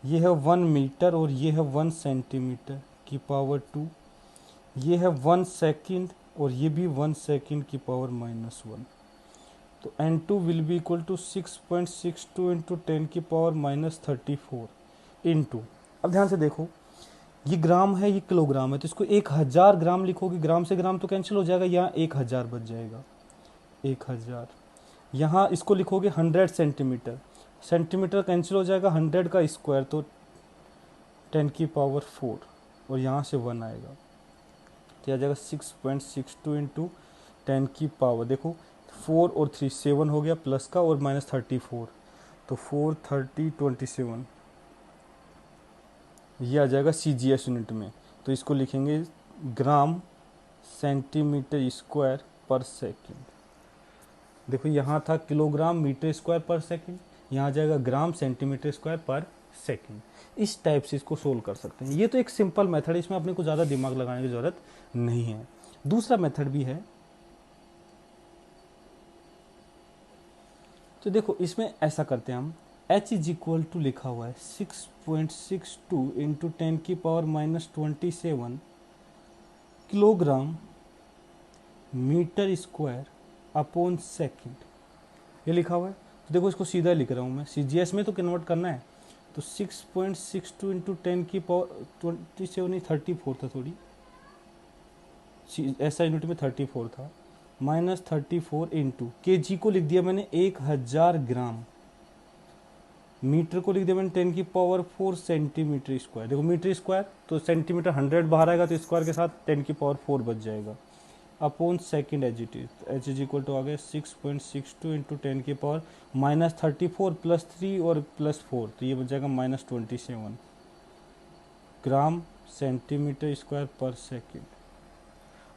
ये है 1 मीटर और ये है 1 सेंटीमीटर की पावर 2, ये है 1 सेकंड और ये भी 1 सेकंड की पावर -1। तो N2 will be equal to 6.62 into 10 की पावर -34 इंटू, अब ध्यान से देखो ये ग्राम है, ये किलोग्राम है, तो इसको 1000 ग्राम लिखोगे, ग्राम से ग्राम तो कैंसिल हो जाएगा, यहाँ 1000 बच जाएगा, 1000। यहाँ इसको लिखोगे 100 सेंटीमीटर, सेंटीमीटर कैंसिल हो जाएगा, 100 का स्क्वायर तो 10 की पावर 4 और यहाँ से 1 आएगा, तो आ जाएगा 6.62 इंटू 10 की पावर, देखो 4 और 3 7 हो गया प्लस का और -34, तो 4 30 27, ये आ जाएगा CGS यूनिट में। तो इसको लिखेंगे ग्राम सेंटीमीटर स्क्वायर पर सेकंड। देखो यहाँ था किलोग्राम मीटर स्क्वायर पर सेकंड, यहाँ आ जाएगा ग्राम सेंटीमीटर स्क्वायर पर सेकंड। इस टाइप से इसको सोल्व कर सकते हैं। ये तो एक सिंपल मेथड है, इसमें अपने को ज़्यादा दिमाग लगाने की ज़रूरत नहीं है। दूसरा मेथड भी है, तो देखो इसमें ऐसा करते हैं हम, H इज इक्वल टू लिखा हुआ है 6.62 इंटू 10 की power -27 kilogram metre square upon second, ये लिखा हुआ है। तो देखो इसको सीधा लिख रहा हूँ मैं, CGS में तो कन्वर्ट करना है, तो 6.62 इंटू 10 की पावर 27 नहीं 34 था, थोड़ी ऐसा यूनिट में 34 था, -34 इंटू kg को लिख दिया मैंने 1000 ग्राम, मीटर को लिख दिया मैंने 10 की पावर 4 सेंटीमीटर स्क्वायर। देखो मीटर स्क्वायर तो सेंटीमीटर 100 बाहर आएगा, तो स्क्वायर के साथ 10 की पावर 4 बच जाएगा, upon second h it is, h is equal to आ गया 6.62 इंटू 10 की पावर -34 प्लस 3 और +4, तो ये बच जाएगा -27 ग्राम सेंटीमीटर स्क्वायर पर सेकंड।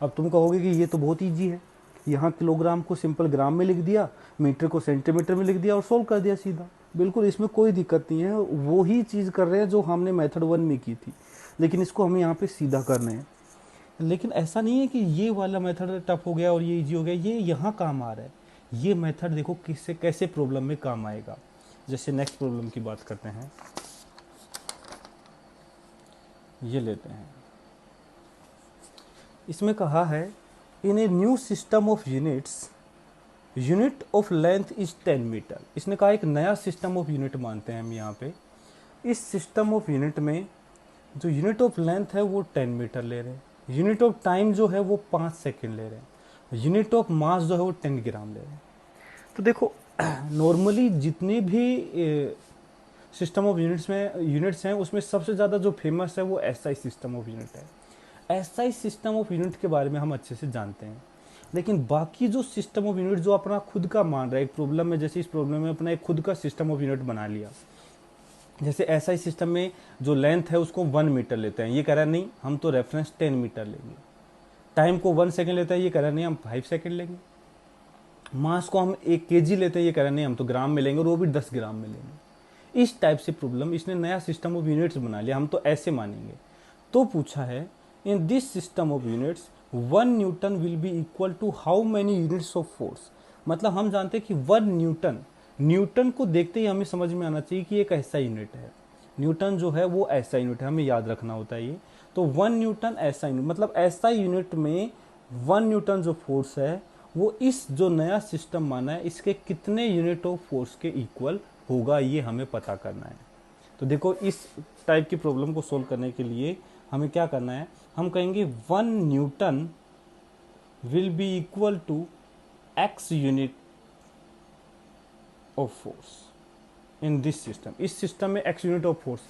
अब तुम कहोगे कि ये तो बहुत ईजी है, यहाँ किलोग्राम को सिंपल ग्राम में लिख दिया, मीटर को सेंटीमीटर में लिख दिया और सोल्व कर दिया सीधा। बिल्कुल इसमें कोई दिक्कत नहीं है, वो ही चीज़ कर रहे हैं जो हमने मेथड 1 में की थी, लेकिन इसको हमें यहाँ पे सीधा करना है। लेकिन ऐसा नहीं है कि ये वाला मेथड टफ हो गया और ये इजी हो गया, ये यहाँ काम आ रहा है। ये मेथड देखो किससे कैसे प्रॉब्लम में काम आएगा। जैसे नेक्स्ट प्रॉब्लम की बात करते हैं, ये लेते हैं। इसमें कहा है in a new system of units unit of length is 10 metre. इसने कहा एक नया सिस्टम ऑफ यूनिट मानते हैं हम यहाँ पे। इस सिस्टम ऑफ यूनिट में जो यूनिट ऑफ लेंथ है वो 10 मीटर ले रहे हैं, यूनिट ऑफ टाइम जो है वो 5 सेकंड ले रहे हैं, यूनिट ऑफ मास जो है वो 10 ग्राम ले रहे हैं। तो देखो नॉर्मली जितने भी सिस्टम ऑफ यूनिट्स हैं उसमें सबसे ज़्यादा जो फेमस है वो एसआई सिस्टम ऑफ यूनिट है। एसआई सिस्टम ऑफ यूनिट के बारे में हम अच्छे से जानते हैं, लेकिन बाकी जो सिस्टम ऑफ यूनिट जो अपना खुद का मान रहा है एक प्रॉब्लम में, जैसे इस प्रॉब्लम में अपना एक खुद का सिस्टम ऑफ यूनिट बना लिया, जैसे एसआई सिस्टम में जो लेंथ है उसको 1 मीटर लेते हैं, ये कह रहा है नहीं हम तो रेफरेंस 10 मीटर लेंगे। टाइम को 1 सेकेंड लेता है, ये कह रहा है नहीं हम 5 सेकेंड लेंगे। मास को हम 1 केजी लेते हैं, ये कह रहा है नहीं हम तो ग्राम में लेंगे और वो भी 10 ग्राम में लेंगे। इस टाइप से प्रॉब्लम, इसने नया सिस्टम ऑफ यूनिट्स बना लिया, हम तो ऐसे मानेंगे। तो पूछा है in this system of units 1 newton will be equal to how many units of force. मतलब हम जानते हैं कि 1 न्यूटन, न्यूटन को देखते ही हमें समझ में आना चाहिए कि एक ऐसा यूनिट है, न्यूटन जो है वो ऐसा यूनिट है, हमें याद रखना होता है ये। तो 1 न्यूटन ऐसा यूनिट, मतलब ऐसा यूनिट में 1 न्यूटन जो फोर्स है वो इस जो नया सिस्टम माना है इसके कितने यूनिट ऑफ फोर्स के इक्वल होगा, ये हमें पता करना है। तो देखो इस टाइप की प्रॉब्लम को सोल्व करने के लिए हमें क्या करना है, हम कहेंगे 1 newton will be equal to x unit of force in this system. इस सिस्टम में x यूनिट ऑफ फोर्स,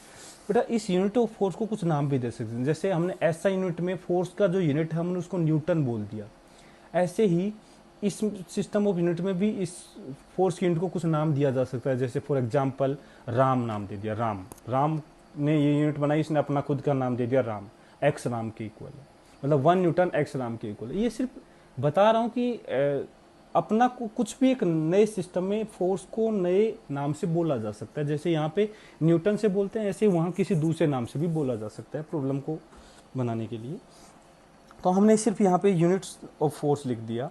बेटा इस यूनिट ऑफ फोर्स को कुछ नाम भी दे सकते हैं, जैसे हमने ऐसा यूनिट में फोर्स का जो यूनिट है हमने उसको न्यूटन बोल दिया, ऐसे ही इस सिस्टम ऑफ यूनिट में भी इस फोर्स की यूनिट को कुछ नाम दिया जा सकता है। जैसे फॉर एग्जांपल राम नाम दे दिया, राम ने ये यूनिट बनाई, इसने अपना खुद का नाम दे दिया राम, एक्स राम के इक्वल है, मतलब 1 न्यूटन एक्स राम के इक्वल है। ये सिर्फ बता रहा हूँ कि अपना को कुछ भी एक नए सिस्टम में फोर्स को नए नाम से बोला जा सकता है, जैसे यहाँ पे न्यूटन से बोलते हैं ऐसे वहाँ किसी दूसरे नाम से भी बोला जा सकता है प्रॉब्लम को बनाने के लिए। तो हमने सिर्फ यहाँ पे यूनिट्स ऑफ फोर्स लिख दिया।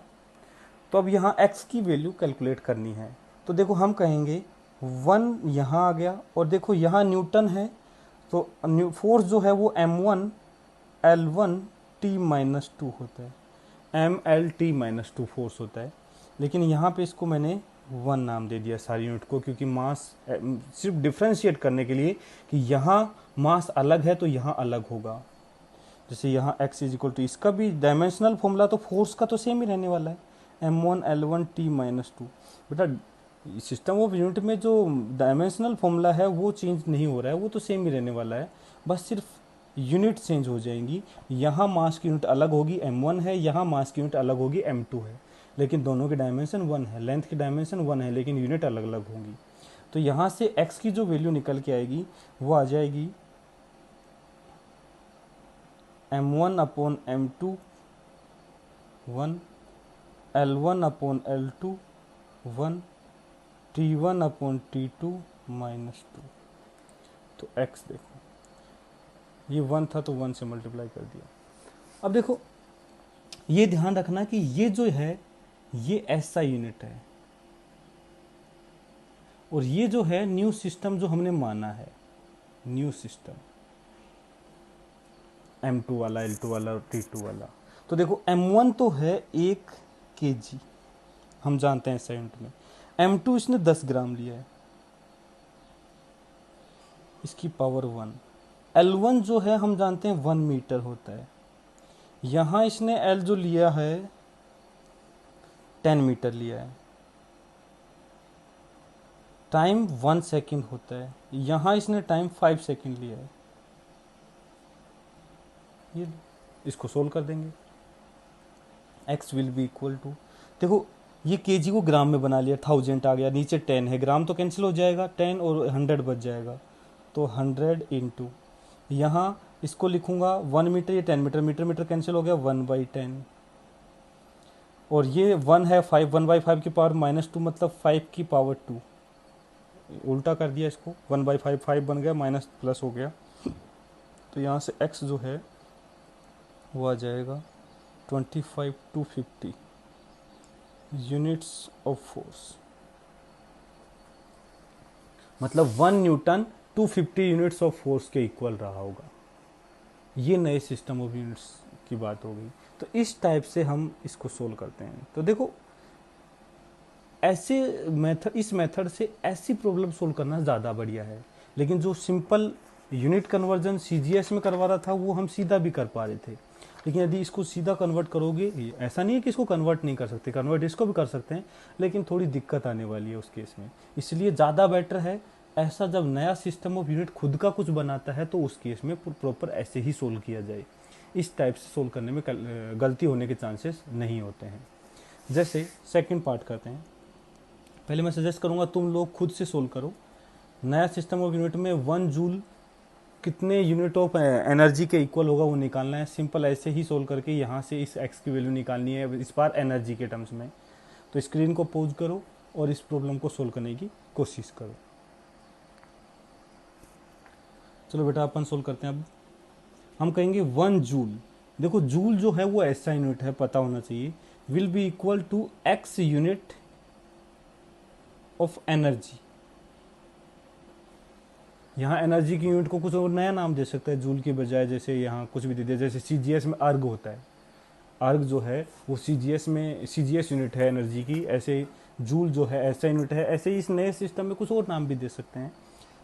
तो अब यहाँ x की वैल्यू कैलकुलेट करनी है, तो देखो हम कहेंगे 1 यहाँ आ गया, और देखो यहाँ न्यूटन है तो फोर्स जो है वो m1 L1 T-2 होता है, MLT-2 फोर्स होता है, लेकिन यहाँ पे इसको मैंने 1 नाम दे दिया सारी यूनिट को, क्योंकि मास सिर्फ डिफ्रेंशिएट करने के लिए कि यहाँ मास अलग है तो यहाँ अलग होगा। जैसे यहाँ x इज इक्वल टू, इसका भी डायमेंशनल फॉर्मूला तो फोर्स का तो सेम ही रहने वाला है, m1 L1 T-2। बेटा सिस्टम ऑफ यूनिट में जो डायमेंशनल फॉर्मूला है वो चेंज नहीं हो रहा है, वो तो सेम ही रहने वाला है, बस सिर्फ यूनिट चेंज हो जाएंगी। यहाँ मास की यूनिट अलग होगी m1 है, यहाँ मास की यूनिट अलग होगी m2 है, लेकिन दोनों की डायमेंशन 1 है, लेंथ की डायमेंशन 1 है, लेकिन यूनिट अलग अलग होंगी। तो यहाँ से x की जो वैल्यू निकल के आएगी वो आ जाएगी m1 upon m2 1, L1 upon L2 1, T1 upon T2 -2। तो x देखो ये 1 था तो 1 से मल्टीप्लाई कर दिया। अब देखो ये ध्यान रखना कि ये जो है ये ऐसा यूनिट है, और ये जो है न्यू सिस्टम जो हमने माना है, न्यू सिस्टम M2 वाला, L2 वाला और T2 वाला। तो देखो M1 तो है 1 kg, हम जानते हैं ऐसा यूनिट में। M2 इसने 10 ग्राम लिया है, इसकी पावर 1। L1 जो है हम जानते हैं 1 मीटर होता है, यहाँ इसने L जो लिया है 10 मीटर लिया है। टाइम 1 सेकेंड होता है, यहाँ इसने टाइम 5 सेकेंड लिया है। ये इसको सोल्व कर देंगे, x will be equal to, देखो ये केजी को ग्राम में बना लिया, 1000 आ गया, नीचे 10 है, ग्राम तो कैंसिल हो जाएगा, 10 और 100 बच जाएगा, तो 100 इंटू यहाँ इसको लिखूंगा 1 मीटर, ये 10 मीटर, मीटर मीटर कैंसिल हो गया, 1/10, और ये 1 है 5, 1/5 की पावर -2 मतलब 5 की पावर 2, उल्टा कर दिया इसको, 1/5 5 बन गया, माइनस प्लस हो गया। तो यहाँ से x जो है वो आ जाएगा 25/250 यूनिट्स ऑफ फोर्स, मतलब 1 न्यूटन 250 यूनिट्स ऑफ फोर्स के इक्वल रहा होगा। ये नए सिस्टम ऑफ यूनिट्स की बात हो गई। तो इस टाइप से हम इसको सोल्व करते हैं। तो देखो ऐसे मेथड, इस मेथड से ऐसी प्रॉब्लम सोल्व करना ज़्यादा बढ़िया है, लेकिन जो सिंपल यूनिट कन्वर्जन CGS में करवा रहा था वो हम सीधा भी कर पा रहे थे, लेकिन यदि इसको सीधा कन्वर्ट करोगे, ऐसा नहीं है कि इसको कन्वर्ट नहीं कर सकते, कन्वर्ट इसको भी कर सकते हैं, लेकिन थोड़ी दिक्कत आने वाली है उस केस में। इसलिए ज़्यादा बेटर है ऐसा जब नया सिस्टम ऑफ यूनिट खुद का कुछ बनाता है तो उस केस में प्रॉपर ऐसे ही सोल्व किया जाए। इस टाइप से सोल्व करने में गलती होने के चांसेस नहीं होते हैं। जैसे सेकंड पार्ट करते हैं। पहले मैं सजेस्ट करूंगा तुम लोग खुद से सोल्व करो। नया सिस्टम ऑफ यूनिट में 1 जूल कितने यूनिट ऑफ एनर्जी के इक्वल होगा वो निकालना है। सिंपल ऐसे ही सोल्व करके यहाँ से इस एक्स की वैल्यू निकालनी है, इस बार एनर्जी के टर्म्स में। तो स्क्रीन को पॉज करो और इस प्रॉब्लम को सोल्व करने की कोशिश करो। चलो बेटा अपन सोल्व करते हैं। अब हम कहेंगे 1 जूल। देखो जूल जो है वो ऐसा यूनिट है, पता होना चाहिए, will be equal to x unit of energy. यहाँ एनर्जी की यूनिट को कुछ और नया नाम दे सकता है जूल के बजाय, जैसे यहाँ कुछ भी दे दिया। जैसे सीजीएस में अर्ग होता है, अर्ग जो है वो सीजीएस में सीजीएस यूनिट है एनर्जी की, ऐसे जूल जो है ऐसा यूनिट है। ऐसे ही इस नए सिस्टम में कुछ और नाम भी दे सकते हैं।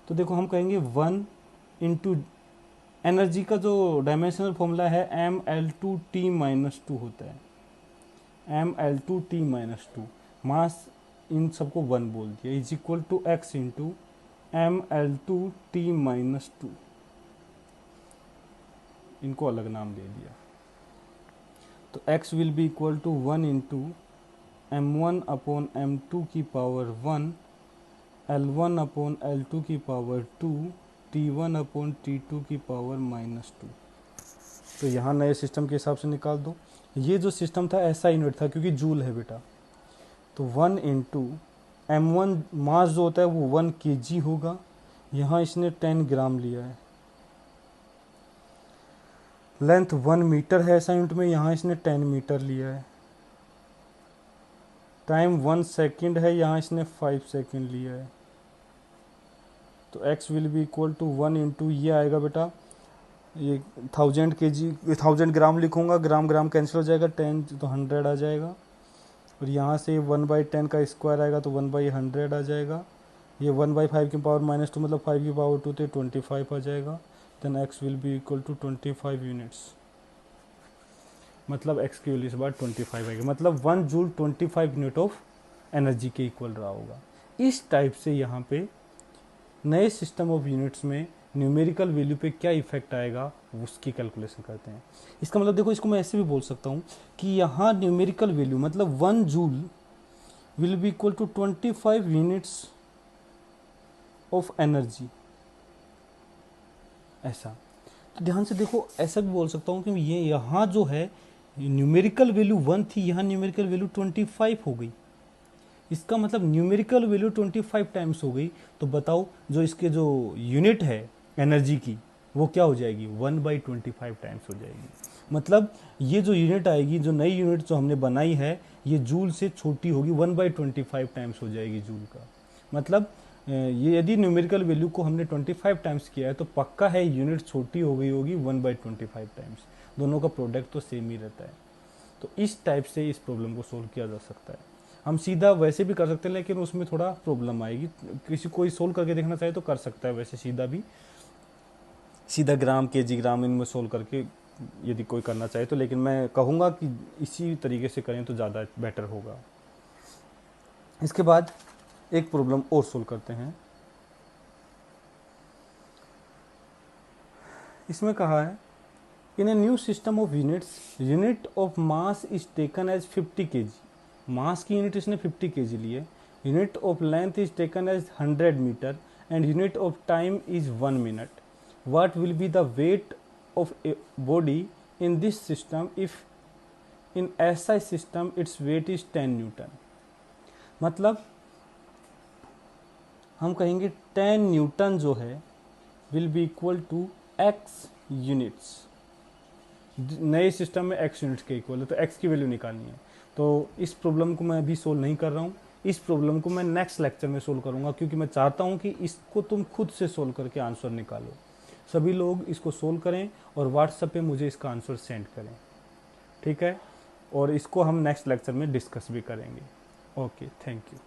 तो देखो हम कहेंगे 1 इंटू एनर्जी का जो डायमेंशनल फॉर्मूला है mL2T-2 होता है, mL2T-2। मास इन सबको 1 बोल दिया, is equal to x into mL2T-2। इनको अलग नाम दे दिया। तो x will be equal to 1 into m1 upon m2 की पावर 1, L1 अपॉन L2 की पावर 2, T1 अपॉन T2 की पावर -2। तो यहाँ नए सिस्टम के हिसाब से निकाल दो। ये जो सिस्टम था ऐसा यूनिट था क्योंकि जूल है बेटा। तो 1 इंटू m1 मास जो होता है वो 1 kg होगा। यहाँ इसने 10 ग्राम लिया है। लेंथ 1 मीटर है ऐसा यूनिट में, यहाँ इसने 10 मीटर लिया है। टाइम 1 सेकेंड है, यहाँ इसने 5 सेकेंड लिया है। तो x will be equal to 1 into ये आएगा बेटा, ये 1000 kg 1000 ग्राम लिखूंगा, ग्राम ग्राम कैंसिल हो जाएगा, 10 तो 100 आ जाएगा। और यहाँ से 1/10 का स्क्वायर आएगा तो 1/100 आ जाएगा। ये 1/5 की पावर -2 मतलब 5 की पावर 2 तो 25 आ जाएगा। Then x will be equal to 25 units, मतलब x की वैल्यू इस बार 25 आएगी। मतलब 1 जूल 25 यूनिट ऑफ एनर्जी के इक्वल रहा होगा। इस टाइप से यहाँ पे नए सिस्टम ऑफ यूनिट्स में न्यूमेरिकल वैल्यू पे क्या इफेक्ट आएगा उसकी कैलकुलेशन करते हैं। इसका मतलब देखो, इसको मैं ऐसे भी बोल सकता हूँ कि यहाँ न्यूमेरिकल वैल्यू मतलब 1 joule will be equal to 25 units of energy, ऐसा। तो ध्यान से देखो, ऐसा भी बोल सकता हूँ कि ये यहाँ जो है न्यूमेरिकल वैल्यू 1 थी, यहाँ न्यूमेरिकल वैल्यू 25 हो गई। इसका मतलब न्यूमेरिकल वैल्यू 25 टाइम्स हो गई। तो बताओ जो इसके जो यूनिट है एनर्जी की वो क्या हो जाएगी, 1/25 टाइम्स हो जाएगी। मतलब ये जो यूनिट आएगी, जो नई यूनिट जो हमने बनाई है, ये जूल से छोटी होगी, 1/25 टाइम्स हो जाएगी जूल का। मतलब ये यदि न्यूमेरिकल वैल्यू को हमने 25 टाइम्स किया है तो पक्का है यूनिट छोटी हो गई होगी 1/25 टाइम्स। दोनों का प्रोडक्ट तो सेम ही रहता है। तो इस टाइप से इस प्रॉब्लम को सोल्व किया जा सकता है। हम सीधा वैसे भी कर सकते हैं लेकिन उसमें थोड़ा प्रॉब्लम आएगी। किसी कोई सोल्व करके देखना चाहे तो कर सकता है वैसे सीधा भी, सीधा ग्राम केजी ग्राम इनमें सोल्व करके यदि कोई करना चाहे तो। लेकिन मैं कहूँगा कि इसी तरीके से करें तो ज़्यादा बेटर होगा। इसके बाद एक प्रॉब्लम और सोल्व करते हैं। इसमें कहा है in a new system of units, unit of mass is taken as 50 kg। Mass की यूनिट इसने 50 kg ली है। Unit of length is taken as 100 metre and unit of time is 1 minute. What will be the weight of a body in this system if in ऐसा system its weight is 10 newton. मतलब हम कहेंगे 10 newton जो है will be equal to x units. नए system में x units के इक्वल है तो x की वैल्यू निकालनी है। तो इस प्रॉब्लम को मैं अभी सोल्व नहीं कर रहा हूँ, इस प्रॉब्लम को मैं नेक्स्ट लेक्चर में सोल्व करूँगा, क्योंकि मैं चाहता हूँ कि इसको तुम खुद से सोल्व करके आंसर निकालो। सभी लोग इसको सोल्व करें और व्हाट्सएप पे मुझे इसका आंसर सेंड करें, ठीक है। और इसको हम नेक्स्ट लेक्चर में डिस्कस भी करेंगे। Okay, thank you.